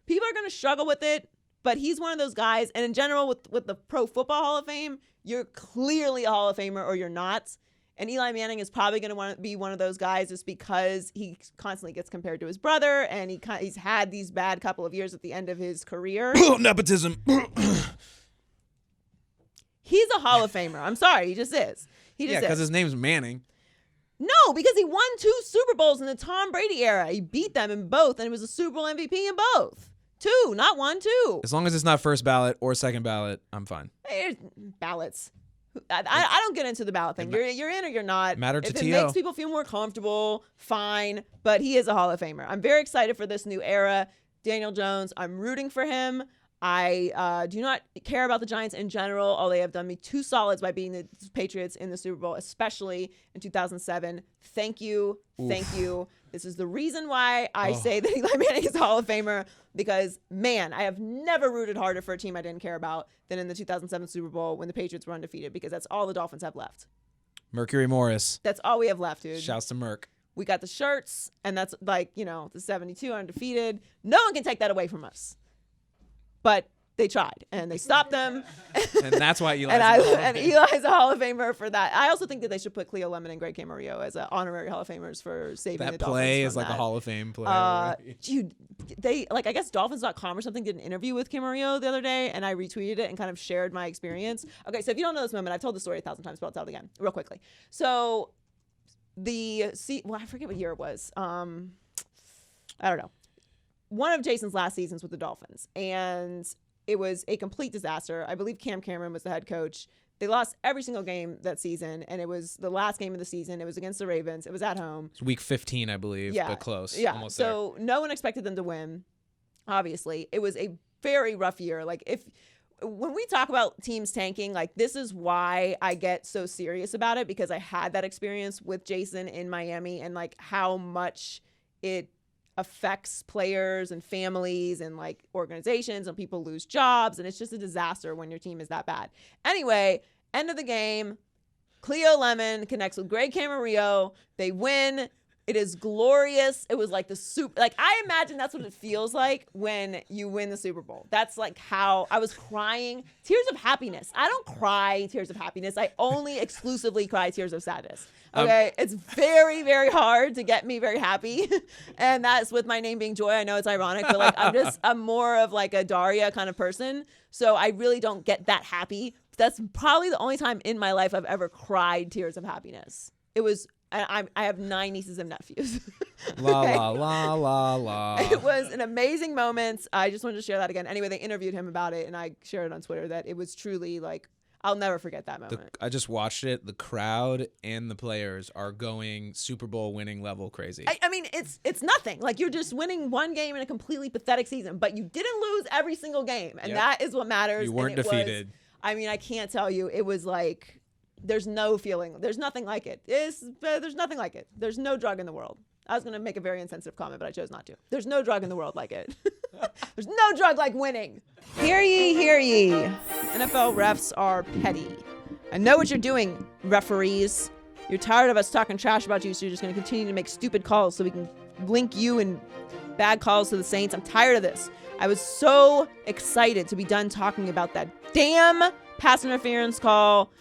people are going to struggle with it, but he's one of those guys. And in general, with the Pro Football Hall of Fame, you're clearly a Hall of Famer or you're not. And Eli Manning is probably going to want to be one of those guys just because he constantly gets compared to his brother, and he's had these bad couple of years at the end of his career. Nepotism. He's a Hall of Famer. I'm sorry, he just is. Yeah, because his name's Manning. No, because he won 2 Super Bowls in the Tom Brady era. He beat them in both, and he was a Super Bowl MVP in both. 2, not 1, 2. As long as it's not first ballot or second ballot, I'm fine. Ballots. I don't get into the ballot thing. You're in or you're not. Matter to if TO. it makes people feel more comfortable, fine. But he is a Hall of Famer. I'm very excited for this new era. Daniel Jones, I'm rooting for him. I do not care about the Giants in general, although they have done me 2 solids by beating the Patriots in the Super Bowl, especially in 2007. Thank you. Thank you. This is the reason why I say that Eli Manning is a Hall of Famer, because, man, I have never rooted harder for a team I didn't care about than in the 2007 Super Bowl when the Patriots were undefeated, because that's all the Dolphins have left. Mercury Morris. That's all we have left, dude. Shouts to Merc. We got the shirts, and that's like, the 72 undefeated. No one can take that away from us. But they tried, and they stopped them. And that's why Eli's and Eli's a Hall of Famer for that. I also think that they should put Cleo Lemon and Greg Camarillo as honorary Hall of Famers for saving the that Dolphins. play is from like that. a Hall of Fame play. Dude, they I guess Dolphins.com or something did an interview with Camarillo the other day, and I retweeted it and kind of shared my experience. Okay, so if you don't know this moment, I've told the story 1,000 times, but I'll tell it again real quickly. So I forget what year it was. I don't know. One of Jason's last seasons with the Dolphins, and it was a complete disaster. I believe Cam Cameron was the head coach. They lost every single game that season, and it was the last game of the season. It was against the Ravens. It was at home. It's week 15, I believe, but close. Yeah, Almost so no one expected them to win, obviously. It was a very rough year. Like, when we talk about teams tanking, like, this is why I get so serious about it, because I had that experience with Jason in Miami, and, like, how much it affects players and families and like organizations, and people lose jobs, and it's just a disaster when your team is that bad. Anyway, end of the game, Cleo Lemon connects with Greg Camarillo. They win. It is glorious. It was like I imagine that's what it feels like when you win the Super Bowl. That's like how I was crying. Tears of happiness. I don't cry tears of happiness. I only exclusively cry tears of sadness. Okay, it's very, very hard to get me very happy, and that's with my name being Joy. I know it's ironic, but like I'm more of like a Daria kind of person, so I really don't get that happy. That's probably the only time in my life I've ever cried tears of happiness. It was. I have 9 nieces and nephews. La la la la la. It was an amazing moment. I just wanted to share that again. Anyway, they interviewed him about it, and I shared it on Twitter that it was truly like, I'll never forget that moment. I just watched it. The crowd and the players are going Super Bowl winning level crazy. I mean, it's nothing. Like, you're just winning one game in a completely pathetic season, but you didn't lose every single game, and that is what matters. You weren't defeated. I can't tell you. It was like, there's no feeling. There's nothing like it. There's nothing like it. There's no drug in the world. I was going to make a very insensitive comment, but I chose not to. There's no drug in the world like it. There's no drug like winning. Hear ye, hear ye. NFL refs are petty. I know what you're doing, referees. You're tired of us talking trash about you, so you're just going to continue to make stupid calls so we can link you and bad calls to the Saints. I'm tired of this. I was so excited to be done talking about that damn pass interference call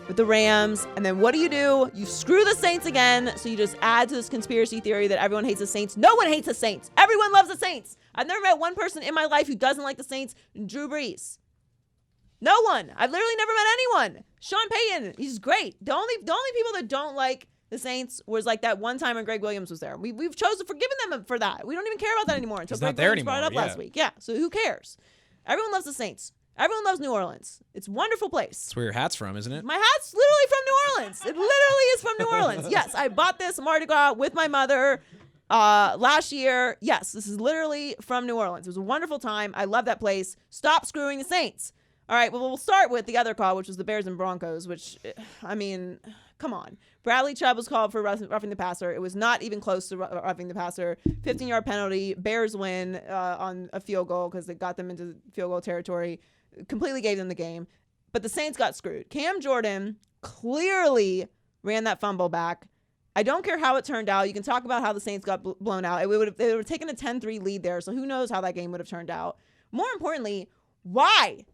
with the Rams, and then what do? You screw the Saints again, so you just add to this conspiracy theory that everyone hates the Saints. No one hates the Saints. Everyone loves the Saints. I've never met one person in my life who doesn't like the Saints. Drew Brees. No one. I've literally never met anyone. Sean Payton, he's great. The only people that don't like the Saints was like that one time when Greg Williams was there. We've chosen forgiven them for that. We don't even care about that anymore until Greg Williams brought it up last week. Yeah, so who cares? Everyone loves the Saints. Everyone loves New Orleans. It's a wonderful place. That's where your hat's from, isn't it? My hat's literally from New Orleans. It literally is from New Orleans. Yes, I bought this Mardi Gras with my mother last year. Yes, this is literally from New Orleans. It was a wonderful time. I love that place. Stop screwing the Saints. All right, well, we'll start with the other call, which was the Bears and Broncos, which, I mean, come on. Bradley Chubb was called for roughing the passer. It was not even close to roughing the passer. 15-yard penalty. Bears win on a field goal because they got them into field goal territory. Completely gave them the game. But the Saints got screwed. Cam Jordan clearly ran that fumble back. I don't care how it turned out. You can talk about how the Saints got blown out. They would have taken a 10-3 lead there, so who knows how that game would have turned out. More importantly, why?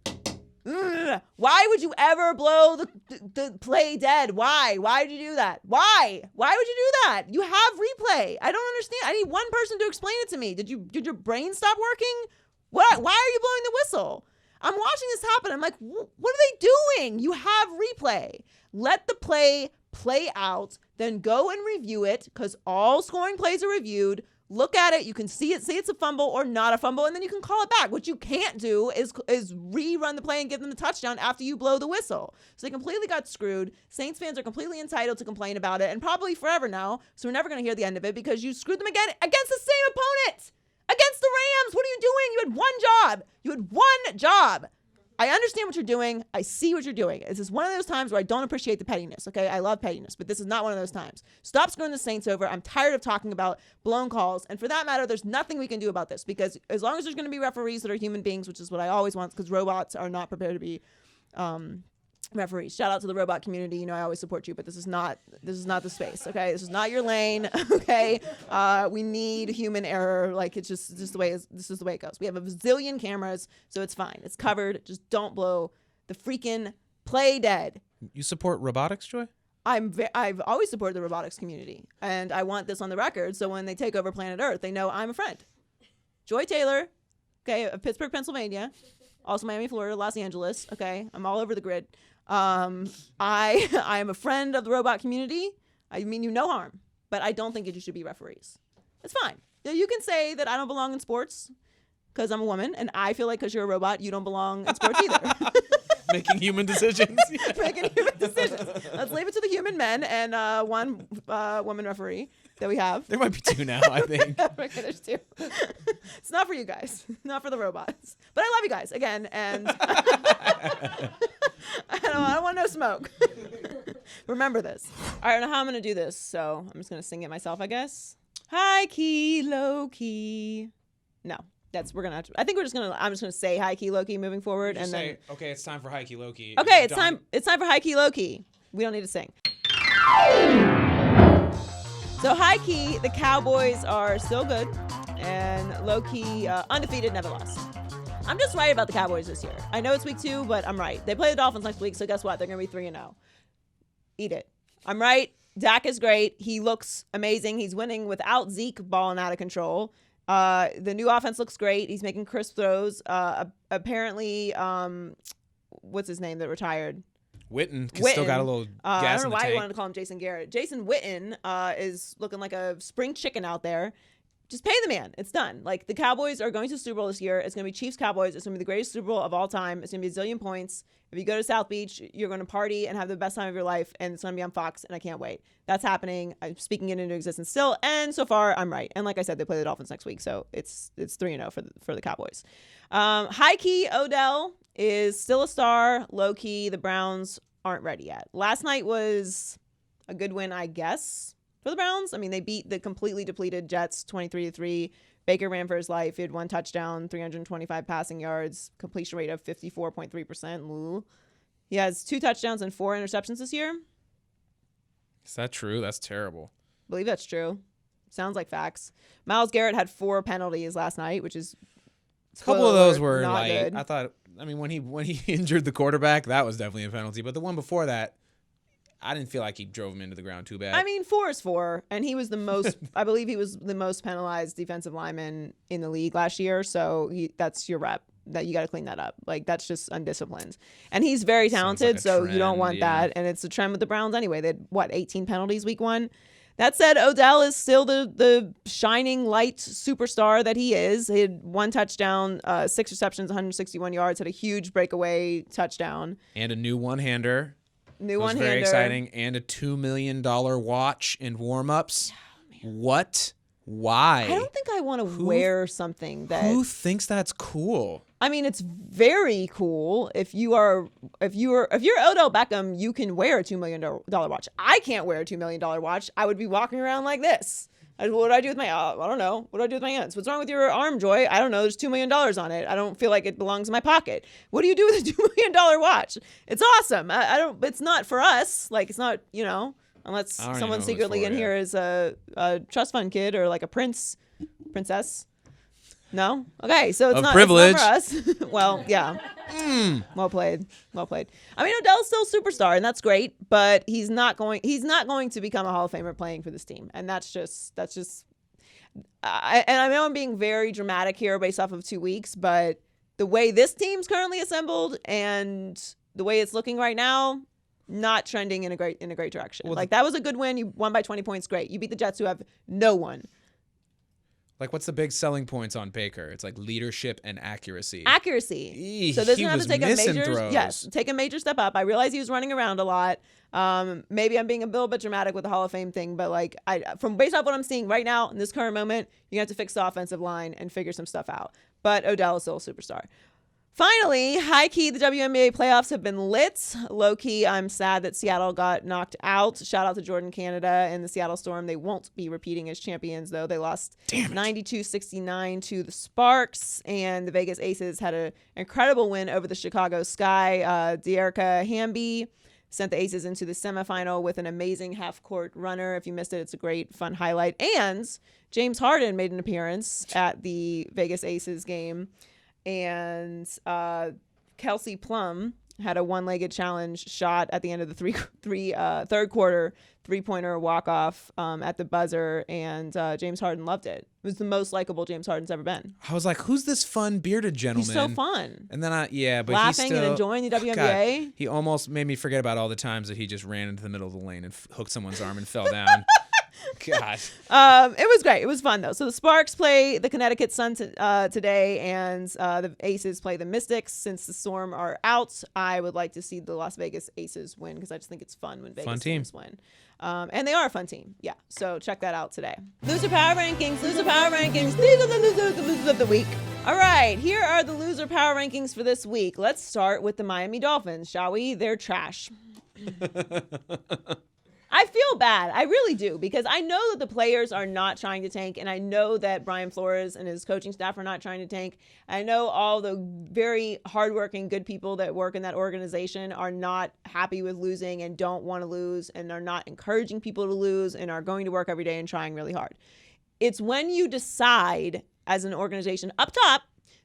Why would you ever blow the play dead? Why? Why did you do that? Why? Why would you do that? You have replay. I don't understand. I need one person to explain it to me. Did your brain stop working? What? Why are you blowing the whistle? I'm watching this happen. I'm like, what are they doing? You have replay. Let the play out, then go and review it, because all scoring plays are reviewed. Look at it. You can see it, say it's a fumble or not a fumble, and then you can call it back. What you can't do is rerun the play and give them the touchdown after you blow the whistle. So they completely got screwed. Saints fans are completely entitled to complain about it, and probably forever now, so we're never going to hear the end of it because you screwed them again against the same opponent. Against the Rams. What are you doing? You had one job. I understand what you're doing. I see what you're doing. This is one of those times where I don't appreciate the pettiness, okay? I love pettiness, but this is not one of those times. Stop screwing the Saints over. I'm tired of talking about blown calls. And for that matter, there's nothing we can do about this because as long as there's going to be referees that are human beings, which is what I always want because robots are not prepared to be referees. Shout out to the robot community. You know, I always support you, but this is not the space, okay? This is not your lane, okay? We need human error. Like, this is the way it goes. We have a bazillion cameras, so it's fine. It's covered. Just don't blow the freaking play dead. You support robotics, Joy? I've always supported the robotics community, and I want this on the record so when they take over planet Earth, they know I'm a friend. Joy Taylor, okay, of Pittsburgh, Pennsylvania, also Miami, Florida, Los Angeles, okay? I'm all over the grid. I am a friend of the robot community. I mean you no harm, but I don't think you should be referees. It's fine. You can say that I don't belong in sports because I'm a woman, and I feel like because you're a robot, you don't belong in sports either. Making human decisions. Making human decisions. Let's leave it to the human men and one woman referee that we have. There might be two now, I think. Okay, there's two. It's not for you guys, not for the robots. But I love you guys again, and I don't want no smoke. Remember this. I don't know how I'm gonna do this, so I'm just gonna sing it myself, I guess. High key, low key. No. I'm just gonna say high key, low key moving forward, and then okay, it's time for high key, low key. Okay, it's time for high key, low key. We don't need to sing. So high key, the Cowboys are still good, and low key, undefeated, never lost. I'm just right about the Cowboys this year. I know it's week 2, but I'm right. They play the Dolphins next week, so guess what? They're gonna be 3-0. Eat it. I'm right. Dak is great. He looks amazing. He's winning without Zeke balling out of control. The new offense looks great. He's making crisp throws. Apparently, what's his name that retired? Witten still got a little gas I don't know in the why tank. I wanted to call him Jason Garrett. Jason Witten is looking like a spring chicken out there. Just pay the man. It's done. Like, the Cowboys are going to the Super Bowl this year. It's going to be Chiefs-Cowboys. It's going to be the greatest Super Bowl of all time. It's going to be a zillion points. If you go to South Beach, you're going to party and have the best time of your life, and it's going to be on Fox, and I can't wait. That's happening. I'm speaking it into existence still, and so far, I'm right. And like I said, they play the Dolphins next week, so it's 3-0 for the Cowboys. High-key, Odell is still a star. Low-key, the Browns aren't ready yet. Last night was a good win, I guess, for the Browns. I mean, they beat the completely depleted Jets 23-3. Baker ran for his life. He had 1 touchdown, 325 passing yards, completion rate of 54.3%. He has 2 touchdowns and 4 interceptions this year. Is that true? That's terrible. I believe that's true. Sounds like facts. Myles Garrett had 4 penalties last night, which is A couple of those were not like, good. I thought, I mean, when he injured the quarterback, that was definitely a penalty. But the one before that, I didn't feel like he drove him into the ground too bad. I mean, 4 is 4, and he was the most, I believe he was the most penalized defensive lineman in the league last year, so that's your rep. That you got to clean that up. Like, that's just undisciplined. And he's very talented, so you don't want that. And it's a trend with the Browns anyway. They had, 18 penalties week 1? That said, Odell is still the shining light superstar that he is. He had 1 touchdown, 6 receptions, 161 yards, had a huge breakaway touchdown. And a new one-hander. One-hander. Very exciting. And a $2 million watch in warm-ups. What? Why? I don't think I want to wear something that... Who thinks that's cool? I mean, it's very cool. If you're Odell Beckham, you can wear a $2 million watch. I can't wear a $2 million watch. I would be walking around like this. What do I do with my? I don't know. What do I do with my hands? What's wrong with your arm, Joy? I don't know. There's $2 million on it. I don't feel like it belongs in my pocket. What do you do with a $2 million watch? It's awesome. I don't. It's not for us. Like, it's not. Unless someone secretly in here is a trust fund kid or like a princess. No? Okay, so it's not privilege. It's not for us. Well, yeah. Well played. I mean, Odell's still a superstar, and that's great, but he's not going to become a Hall of Famer playing for this team. And that's just and I know I'm being very dramatic here based off of 2 weeks, but the way this team's currently assembled and the way it's looking right now, not trending in a great direction. Well, like, that was a good win. You won by 20 points. Great. You beat the Jets, who have no one. Like, what's the big selling points on Baker? It's like leadership and accuracy. Accuracy. So doesn't have to take a major. Throws. Yes, take a major step up. I realize he was running around a lot. Maybe I'm being a little bit dramatic with the Hall of Fame thing, but like from based off what I'm seeing right now in this current moment, you have to fix the offensive line and figure some stuff out. But Odell is still a superstar. Finally, high key, the WNBA playoffs have been lit. Low key, I'm sad that Seattle got knocked out. Shout out to Jordan Canada and the Seattle Storm. They won't be repeating as champions, though. They lost 92-69 to the Sparks, and the Vegas Aces had an incredible win over the Chicago Sky. Dearica Hamby sent the Aces into the semifinal with an amazing half-court runner. If you missed it, it's a great, fun highlight. And James Harden made an appearance at the Vegas Aces game. And Kelsey Plum had a one-legged challenge shot at the end of the third quarter, three-pointer walk-off at the buzzer, and James Harden loved it. It was the most likable James Harden's ever been. I was like, who's this fun bearded gentleman? He's so fun. And then but laughing he's still, and enjoying the WNBA. God, he almost made me forget about all the times that he just ran into the middle of the lane and hooked someone's arm and fell down. God. It was great. It was fun, though. So the Sparks play the Connecticut Sun today, and the Aces play the Mystics. Since the Storm are out, I would like to see the Las Vegas Aces win because I just think it's fun when Vegas teams win. And they are a fun team. Yeah. So check that out today. Loser Power Rankings. Loser Power Rankings. These are the losers of the week. All right. Here are the Loser Power Rankings for this week. Let's start with the Miami Dolphins, shall we? They're trash. I feel bad. I really do, because I know that the players are not trying to tank, and I know that Brian Flores and his coaching staff are not trying to tank. I know all the very hardworking, good people that work in that organization are not happy with losing and don't want to lose and are not encouraging people to lose and are going to work every day and trying really hard. It's when you decide as an organization up top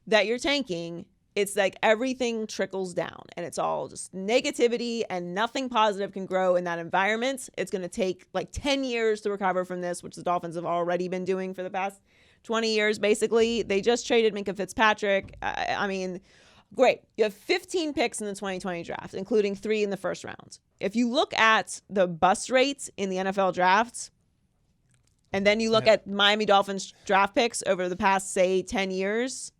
that you're tanking, it's like everything trickles down and it's all just negativity and nothing positive can grow in that environment. It's going to take like 10 years to recover from this, which the Dolphins have already been doing for the past 20 years, basically. They just traded Minkah Fitzpatrick. I mean, great. You have 15 picks in the 2020 draft, including 3 in the first round. If you look at the bust rates in the NFL drafts, and then you look at Miami Dolphins draft picks over the past, say, 10 years,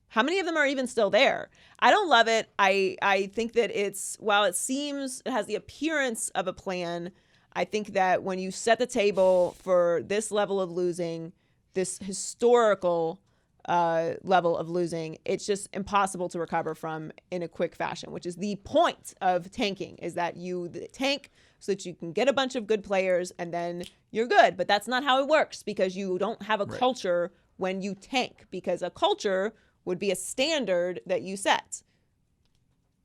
how many of them are even still there? I don't love it. I think that while it has the appearance of a plan, I think that when you set the table for this level of losing, this historical level of losing, it's just impossible to recover from in a quick fashion, which is the point of tanking, is that you tank so that you can get a bunch of good players and then you're good. But that's not how it works, because you don't have a culture when you tank, because a culture would be a standard that you set.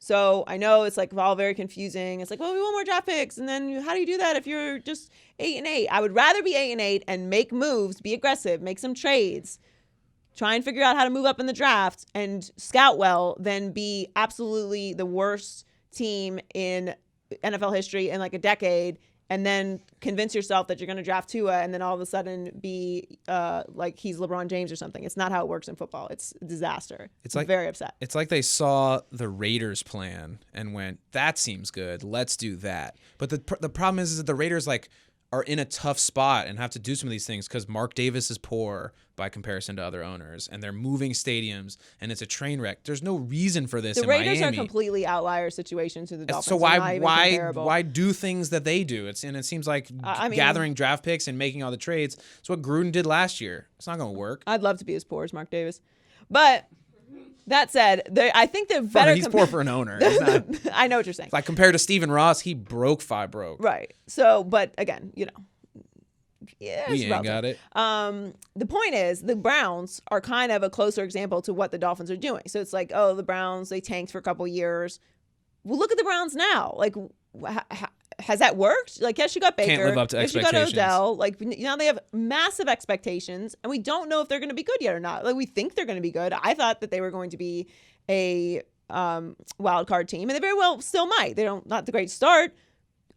So I know it's like all very confusing. It's like, well, we want more draft picks. And then how do you do that if you're just 8-8? I would rather be 8-8 and make moves, be aggressive, make some trades, try and figure out how to move up in the draft and scout well, than be absolutely the worst team in NFL history in like a decade, and then convince yourself that you're going to draft Tua and then all of a sudden be like he's LeBron James or something. It's not how it works in football. It's a disaster. It's like very upset. It's like they saw the Raiders plan and went, that seems good. Let's do that. But the problem is that the Raiders are in a tough spot and have to do some of these things because Mark Davis is poor by comparison to other owners, and they're moving stadiums, and it's a train wreck. There's no reason for this in Miami. The Raiders are completely outlier situations to the Dolphins. So why do things that they do? It seems like gathering draft picks and making all the trades. It's what Gruden did last year. It's not going to work. I'd love to be as poor as Mark Davis, but that said, I think they're better. He's poor for an owner. I know what you're saying. Like compared to Stephen Ross, he broke. Right. So, but again, yeah, we ain't got it. The point is, the Browns are kind of a closer example to what the Dolphins are doing. So it's like, oh, the Browns, they tanked for a couple years. Well, look at the Browns now. Like, has that worked? Like, yes, you got Baker. Can't live up to expectations. You got Odell. Like, now they have massive expectations, and we don't know if they're going to be good yet or not. Like, we think they're going to be good. I thought that they were going to be a wild card team, and they very well still might. Not the great start.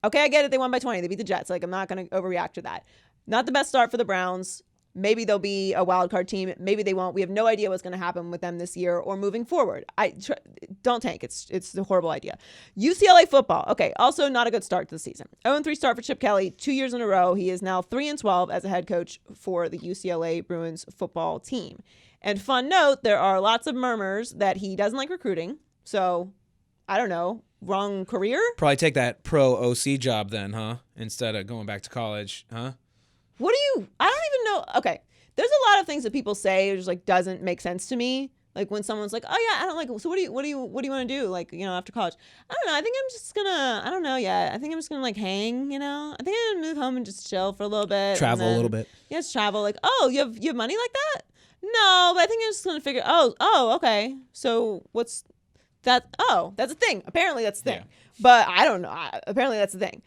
Okay, I get it. They won by 20. They beat the Jets. Like, I'm not going to overreact to that. Not the best start for the Browns. Maybe they'll be a wild card team. Maybe they won't. We have no idea what's going to happen with them this year or moving forward. Don't tank. It's a horrible idea. UCLA football. Okay, also not a good start to the season. 0-3 start for Chip Kelly 2 years in a row. He is now 3-12 as a head coach for the UCLA Bruins football team. And fun note, there are lots of murmurs that he doesn't like recruiting. So, I don't know, wrong career? Probably take that pro OC job then, huh? Instead of going back to college, huh? I don't even know. Okay. There's a lot of things that people say that just like doesn't make sense to me. Like when someone's like, "Oh yeah, I don't like." So what do you want to do? Like, after college? I don't know. I think I'm just gonna. I don't know yet. I think I'm just gonna like hang. I think I'm gonna move home and just chill for a little bit. Travel a little bit. Yeah, just travel. Like, oh, you have money like that? No, but I think I'm just gonna figure. Oh, okay. So what's that? Oh, that's a thing. Apparently that's the thing. Yeah. But I don't know. Apparently that's the thing.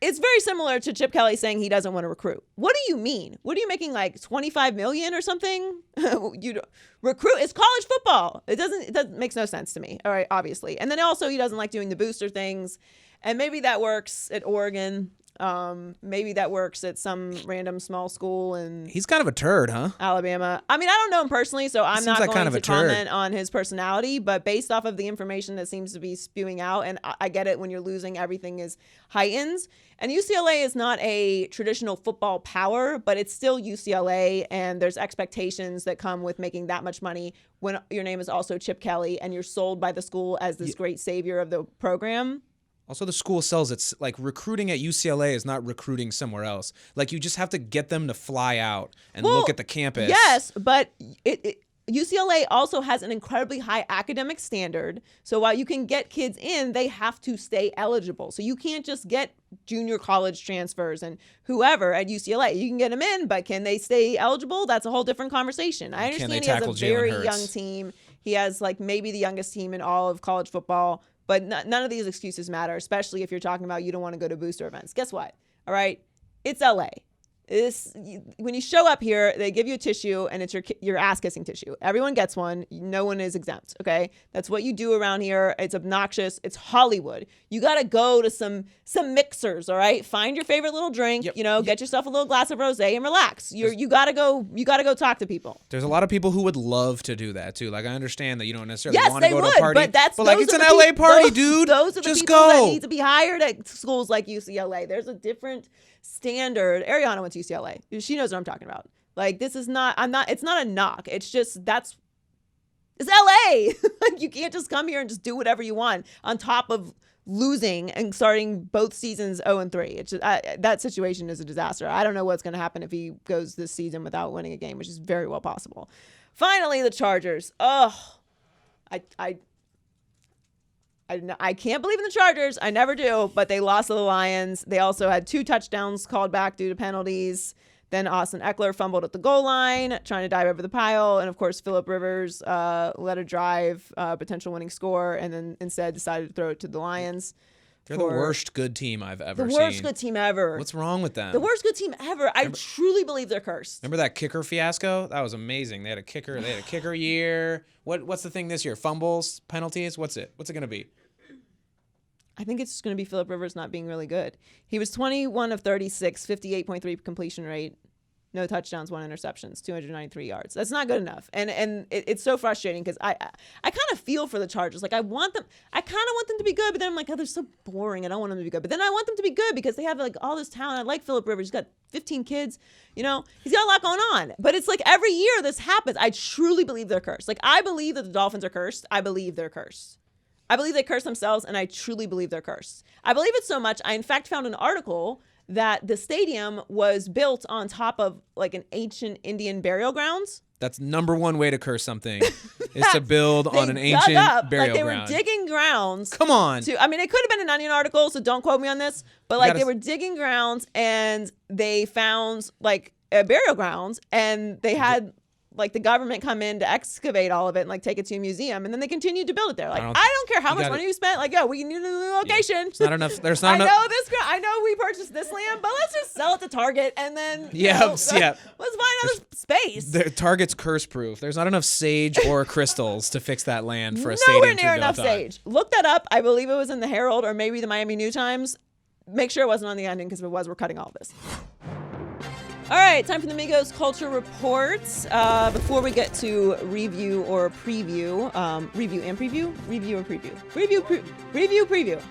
It's very similar to Chip Kelly saying he doesn't want to recruit. What do you mean? What are you making, like $25 million or something? Recruit? It's college football. It makes no sense to me. All right, obviously. And then also he doesn't like doing the booster things. And maybe that works at Oregon. Maybe that works at some random small school in He's kind of a turd, huh? Alabama. I mean, I don't know him personally, so I'm not like going kind of to a turd. comment on his personality, but based off of the information that seems to be spewing out, and I get it, when you're losing, everything is heightened. And UCLA is not a traditional football power, but it's still UCLA, and there's expectations that come with making that much money when your name is also Chip Kelly and you're sold by the school as this great savior of the program. Also, the school sells it's like recruiting at UCLA is not recruiting somewhere else. Like you just have to get them to fly out and look at the campus. Yes, but UCLA also has an incredibly high academic standard. So while you can get kids in, they have to stay eligible. So you can't just get junior college transfers and whoever at UCLA. You can get them in, but can they stay eligible? That's a whole different conversation. I understand he has a very young team. He has like maybe the youngest team in all of college football. But none of these excuses matter, especially if you're talking about you don't want to go to booster events. Guess what? All right, it's LA. When you show up here, they give you a tissue, and it's your ass-kissing tissue. Everyone gets one. No one is exempt, okay? That's what you do around here. It's obnoxious. It's Hollywood. You got to go to some mixers, all right? Find your favorite little drink, get yourself a little glass of rosé and relax. You got to go talk to people. There's a lot of people who would love to do that too. Like I understand that you don't necessarily yes, want to go to a party. But like it's an LA party, dude. Those are the Just people go. that need to be hired at schools like UCLA. There's a different standard. Ariana went to UCLA. She knows what I'm talking about. Like it's not a knock. It's just it's LA. Like you can't just come here and just do whatever you want on top of losing and starting both seasons 0-3. It's just, that situation is a disaster. I don't know what's going to happen if he goes this season without winning a game, which is very well possible. Finally, the Chargers. Oh, I can't believe in the Chargers. I never do, but they lost to the Lions. They also had 2 touchdowns called back due to penalties. Then Austin Eckler fumbled at the goal line, trying to dive over the pile. And, of course, Phillip Rivers let a drive, potential winning score, and then instead decided to throw it to the Lions. They're the worst good team I've ever seen. The worst good team ever. What's wrong with them? The worst good team ever. I truly believe they're cursed. Remember that kicker fiasco? That was amazing. They had a kicker. They had a kicker year. What's the thing this year? Fumbles, penalties? What's it going to be? I think it's just going to be Phillip Rivers not being really good. He was 21 of 36, 58.3 completion rate, no touchdowns, 1 interceptions, 293 yards. That's not good enough. And it's so frustrating because I kind of feel for the Chargers. Like I kind of want them to be good, but then I'm like, oh, they're so boring. I don't want them to be good. But then I want them to be good because they have like all this talent. I like Phillip Rivers. He's got 15 kids. He's got a lot going on. But it's like every year this happens. I truly believe they're cursed. Like I believe that the Dolphins are cursed. I believe they're cursed. I believe they curse themselves, and I truly believe they're cursed. I believe it so much, I in fact found an article that the stadium was built on top of like an ancient Indian burial grounds. That's number one way to curse something is to build on an ancient burial they ground. They were digging grounds. Come on. It could have been an Onion article, so don't quote me on this. But like they were digging grounds, and they found like a burial grounds, and they had like the government come in to excavate all of it and like take it to a museum, and then they continued to build it there. Like I don't care how much money you spent. Like we need a new location. It's not enough. There's not enough. I know we purchased this land, but let's just sell it to Target and then let's find other space. Target's curse proof. There's not enough sage or crystals to fix that land for a stadium. Nowhere near enough sage. Look that up. I believe it was in the Herald or maybe the Miami New Times. Make sure it wasn't on the ending because if it was, we're cutting all of this. All right, time for the Migos Culture Reports. Before we get to review or preview, review and preview? Review or preview? Preview.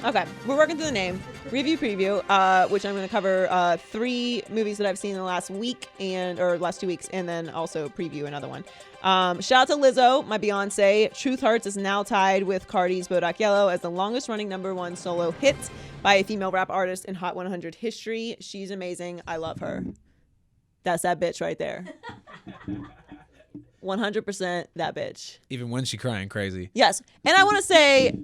Okay, we're working through the name. Review preview, which I'm going to cover 3 movies that I've seen in the last week or last 2 weeks, and then also preview another one. Shout out to Lizzo, my Beyonce. Truth Hurts is now tied with Cardi's Bodak Yellow as the longest running #1 solo hit by a female rap artist in Hot 100 history. She's amazing. I love her. That's that bitch right there. 100% that bitch. Even when she crying crazy. Yes. And I want to say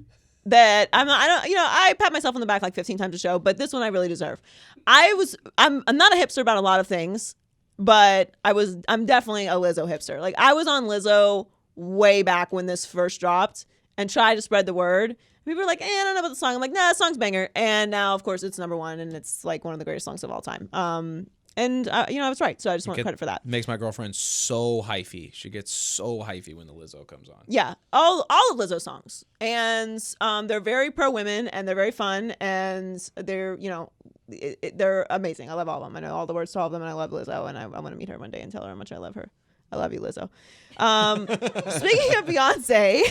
that I pat myself on the back like 15 times a show, but this one I really deserve. I'm not a hipster about a lot of things, but I'm definitely a Lizzo hipster. Like, I was on Lizzo way back when this first dropped and tried to spread the word. People were like, I don't know about the song. I'm like, nah, that song's banger. And now, of course, it's #1 and it's like one of the greatest songs of all time. I was right. So I just want credit for that. Makes my girlfriend so hyphy. She gets so hyphy when the Lizzo comes on. Yeah, all of Lizzo songs. And they're very pro-women and they're very fun. And they're, they're amazing. I love all of them. I know all the words to all of them and I love Lizzo. And I want to meet her one day and tell her how much I love her. I love you, Lizzo. Speaking of Beyonce,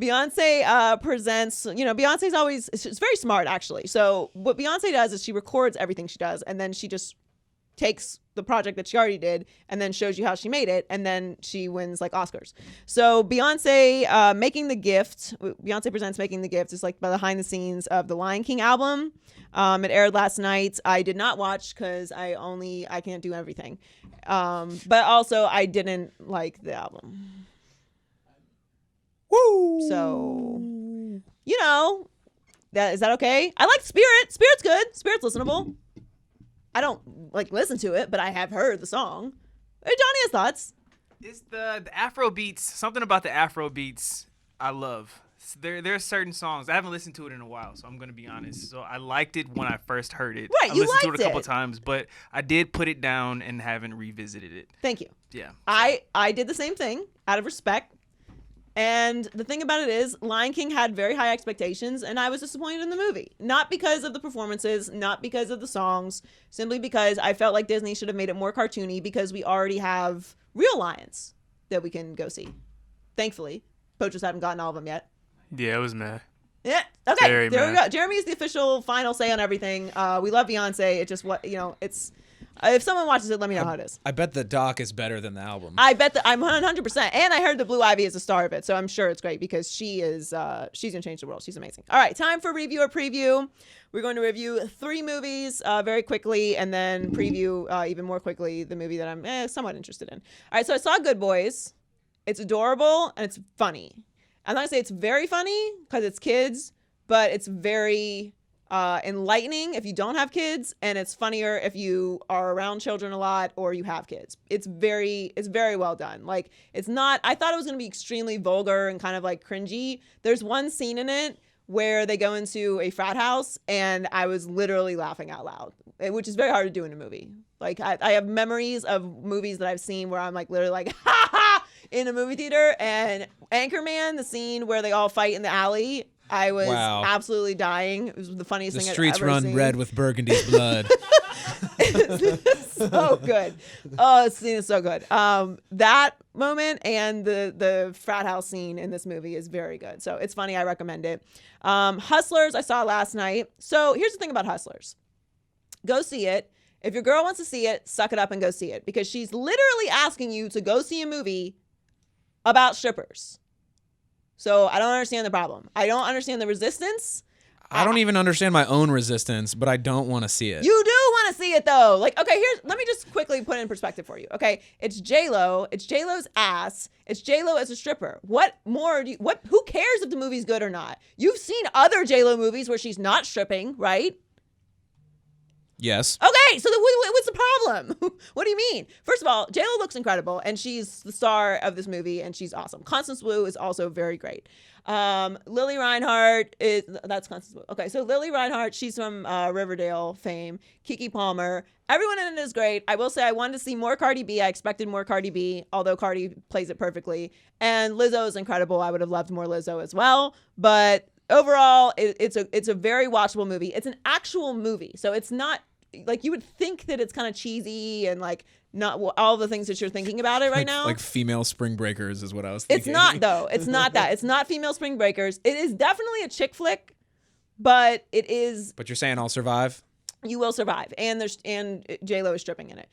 Beyonce presents, Beyonce's always, it's very smart actually. So what Beyonce does is she records everything she does and then she just takes the project that she already did and then shows you how she made it, and then she wins like Oscars. So Beyonce Making the Gift, Beyonce presents Making the Gift is like behind the scenes of the Lion King album. It aired last night. I did not watch because I can't do everything. But also I didn't like the album. Woo! So, is that okay? I like Spirit. Spirit's good. Spirit's listenable. I don't listen to it, but I have heard the song. Hey, Johnny has thoughts. It's the Afro beats. Something about the Afro beats I love. There are certain songs I haven't listened to it in a while, so I'm gonna be honest. So I liked it when I first heard it. Right, I you listened to liked it a couple it. times, but I did put it down and haven't revisited it. Thank you. Yeah. I did the same thing out of respect. And the thing about it is, Lion King had very high expectations, and I was disappointed in the movie. Not because of the performances, not because of the songs, simply because I felt like Disney should have made it more cartoony because we already have real lions that we can go see. Thankfully. Poachers haven't gotten all of them yet. Yeah, it was mad. Yeah. Okay. Very there we mad. go. Jeremy is the official final say on everything. We love Beyonce. It just it's. If someone watches it, let me know how it is. I bet the doc is better than the album. I bet that I'm 100%. And I heard that Blue Ivy is the star of it, so I'm sure it's great because she's gonna change the world. She's amazing. All right, time for review or preview. We're going to review 3 movies very quickly, and then preview even more quickly the movie that I'm somewhat interested in. All right, so I saw Good Boys. It's adorable and it's funny. I'm not gonna say it's very funny because it's kids, but it's very enlightening if you don't have kids, and it's funnier if you are around children a lot or you have kids. It's very well done. Like, it's not, I thought it was going to be extremely vulgar and kind of like cringy. There's one scene in it where they go into a frat house and I was literally laughing out loud, which is very hard to do in a movie. Like, I have memories of movies that I've seen where I'm like literally like, ha ha, in a movie theater. And Anchorman, the scene where they all fight in the alley, I was absolutely dying. It was the funniest thing I've ever seen. The streets run red with Burgundy's blood. It's so good. Oh, this scene is so good. That moment and the frat house scene in this movie is very good. So it's funny. I recommend it. Hustlers, I saw last night. So here's the thing about Hustlers. Go see it. If your girl wants to see it, suck it up and go see it, because she's literally asking you to go see a movie about strippers. So I don't understand the problem. I don't understand the resistance. I don't even understand my own resistance, but I don't want to see it. You do want to see it though. Like, okay, let me just quickly put it in perspective for you. Okay, it's J-Lo. It's J-Lo's ass. It's J-Lo as a stripper. What more who cares if the movie's good or not? You've seen other J-Lo movies where she's not stripping, right? Yes. Okay, so what's the problem? What do you mean? First of all, J-Lo looks incredible, and she's the star of this movie, and she's awesome. Constance Wu is also very great. Lily Reinhart that's Constance Wu. Okay, so Lily Reinhart, she's from Riverdale fame. Keke Palmer. Everyone in it is great. I will say I wanted to see more Cardi B. I expected more Cardi B, although Cardi plays it perfectly. And Lizzo is incredible. I would have loved more Lizzo as well, but overall, it's a very watchable movie. It's an actual movie, so it's not like you would think that it's kind of cheesy and like not all the things that you're thinking about it right now. Like female Spring Breakers is what I was thinking. It's not though. It's not that. It's not female Spring Breakers. It is definitely a chick flick, but it is. But you're saying I'll survive? You will survive, and J-Lo is stripping in it.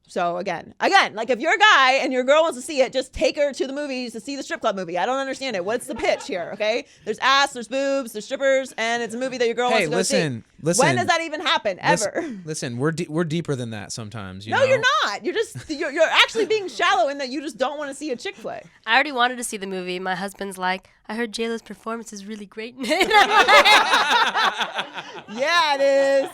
So again, like if you're a guy and your girl wants to see it, just take her to the movies to see the strip club movie. I don't understand it. What's the pitch here? Okay, there's ass, there's boobs, there's strippers, and it's a movie that your girl wants to go see. Listen. When does that even happen? Ever? Listen, we're deeper than that sometimes. You No, know? you're not. You're actually being shallow in that you just don't want to see a chick flick. I already wanted to see the movie. My husband's like, I heard J-Lo's performance is really great in it. Yeah, it is.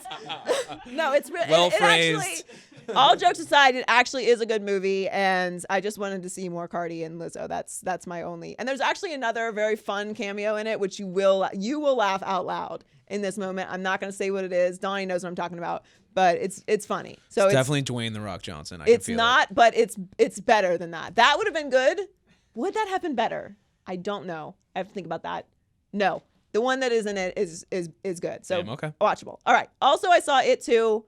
No, it's really Well it phrased. actually, all jokes aside, it actually is a good movie, and I just wanted to see more Cardi and Lizzo. That's my only. And there's actually another very fun cameo in it, which you will laugh out loud in this moment. I'm not going to say what it is. Donnie knows what I'm talking about, but it's funny. So It's definitely Dwayne The Rock Johnson. It's not, but it's better than that. That would have been good. Would that have been better? I don't know. I have to think about that. No, the one that is in it is good. So Damn, okay. Watchable. All right. Also, I saw It Too.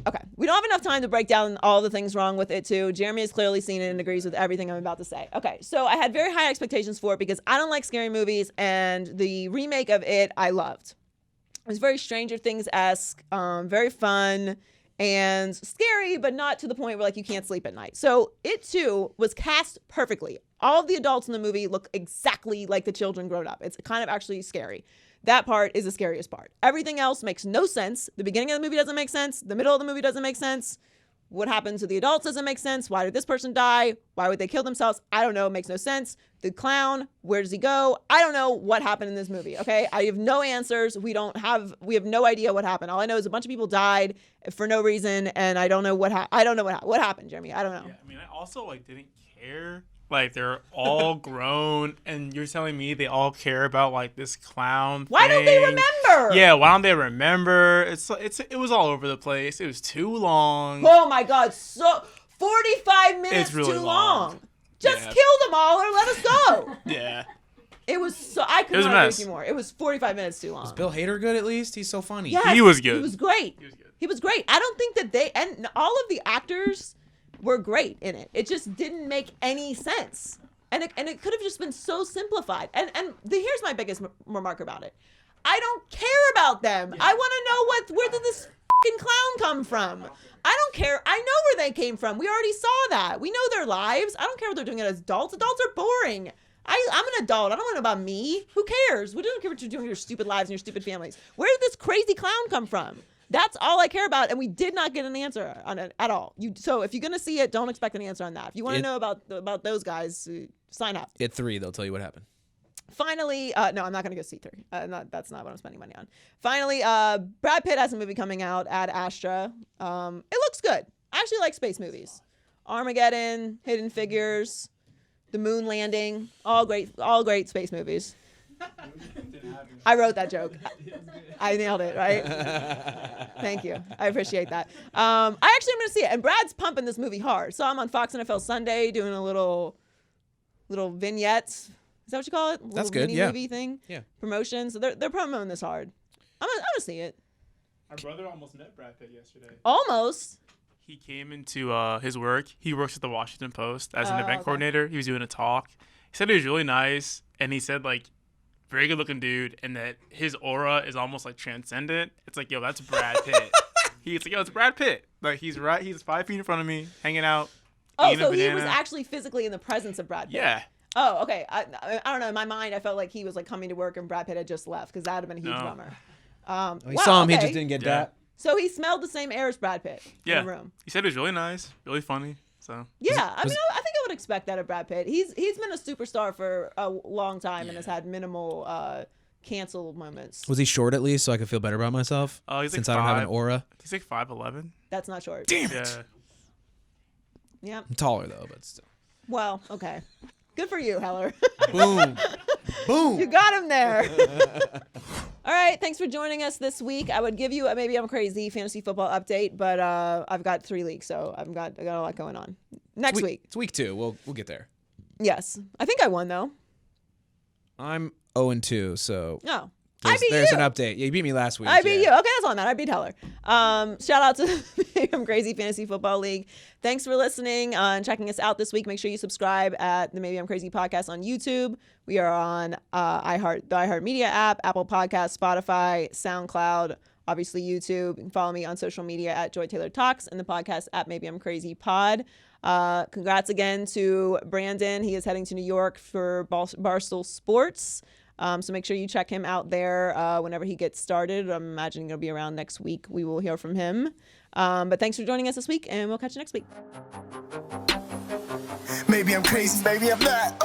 Okay, we don't have enough time to break down all the things wrong with It Too. Jeremy has clearly seen it and agrees with everything I'm about to say. Okay, so I had very high expectations for it because I don't like scary movies, and the remake of It I loved. It was very Stranger Things-esque, very fun and scary, but not to the point where like you can't sleep at night. So It Too was cast perfectly. All of the adults in the movie look exactly like the children grown up. It's kind of actually scary. That part is the scariest part. Everything else makes no sense. The beginning of the movie doesn't make sense. The middle of the movie doesn't make sense. What happened to the adults doesn't make sense. Why did this person die? Why would they kill themselves? I don't know. It makes no sense. The clown, where does he go? I don't know what happened in this movie, okay? I have no answers. We have no idea what happened. All I know is a bunch of people died for no reason, and I don't know what happened. What happened, Jeremy? I don't know. Yeah, I mean, I also didn't care. Like, they're all grown, and you're telling me they all care about this clown Why don't they thing. remember? Yeah, why don't they remember? It was all over the place. It was too long. Oh my God, so 45 minutes It's really too long. Just Yeah. kill them all or let us go. Yeah. It was so I could It was a not agree mess. with you more. It was 45 minutes too long. Is Bill Hader good at least? He's so funny. Yes, He was good. He was great. He was good. He was great. I don't think that and all of the actors were great in it. It just didn't make any sense. And it could have just been so simplified. And here's my biggest remark about it. I don't care about them. I want to know where did this fucking clown come from? I don't care. I know where they came from. We already saw that. We know their lives. I don't care what they're doing as adults. Adults are boring. I'm an adult. I don't want to know about me. Who cares? We don't care what you're doing in your stupid lives and your stupid families. Where did this crazy clown come from? That's all I care about, and we did not get an answer on it at all. So if you're gonna see it, don't expect an answer on that. If you want to know about those guys, sign up. It 3, they'll tell you what happened. Finally, no, I'm not gonna go see 3. That's not what I'm spending money on. Finally, Brad Pitt has a movie coming out, Ad Astra. It looks good. I actually like space movies. Armageddon, Hidden Figures, The Moon Landing, all great space movies. I wrote that joke. I nailed it, right? Thank you. I appreciate that. I actually am going to see it. And Brad's pumping this movie hard. So I'm on Fox NFL Sunday doing a little vignettes. Is that what you call it? That's Little good, mini yeah. movie thing? Yeah. Promotion. So they're promoting this hard. I'm gonna see it. My brother almost met Brad Pitt yesterday. Almost. He came into his work. He works at the Washington Post as an event okay. coordinator. He was doing a talk. He said he was really nice, and he said very good looking dude, and that his aura is almost transcendent. It's like, yo, that's Brad Pitt. He's like, yo, it's Brad Pitt. He's 5 feet in front of me, hanging out. Oh, eating a so he banana. was actually physically in the presence of Brad Pitt. Yeah. Oh, okay. I don't know. In my mind, I felt like he was coming to work and Brad Pitt had just left because that would have been a huge No. bummer. We saw him, he okay. just didn't get Yeah. that. So he smelled the same air as Brad Pitt Yeah. in the room. He said he was really nice, really funny. So Yeah, I think I would expect that of Brad Pitt. He's been a superstar for a long time and has had minimal cancel moments. Was he short at least so I could feel better about myself? He's Since like I don't have an 5. aura. He's 5'11". That's not short. Damn it. Yeah. Yeah. I'm taller though, but still. Well, okay. Good for you, Heller. Boom. Boom. You got him there. All right. Thanks for joining us this week. I would give you a maybe I'm crazy fantasy football update, but I've got 3 leagues, so I got a lot going on. Next week. It's week 2. We'll get there. Yes. I think I won though. I'm 0-2, so Oh. There's an update. Yeah, you beat me last week. I beat you. Okay, that's all that matters. I beat Heller. Shout out to I'm Crazy Fantasy Football League. Thanks for listening and checking us out this week. Make sure you subscribe at the Maybe I'm Crazy podcast on YouTube. We are on the iHeartMedia app, Apple Podcasts, Spotify, SoundCloud, obviously YouTube. You can follow me on social media at Joy Taylor Talks and the podcast at Maybe I'm Crazy Pod. Congrats again to Brandon. He is heading to New York for Barstool Sports. So make sure you check him out there whenever he gets started. I'm imagining it'll be around next week. We will hear from him. But thanks for joining us this week, and we'll catch you next week. Maybe I'm crazy, maybe I'm not.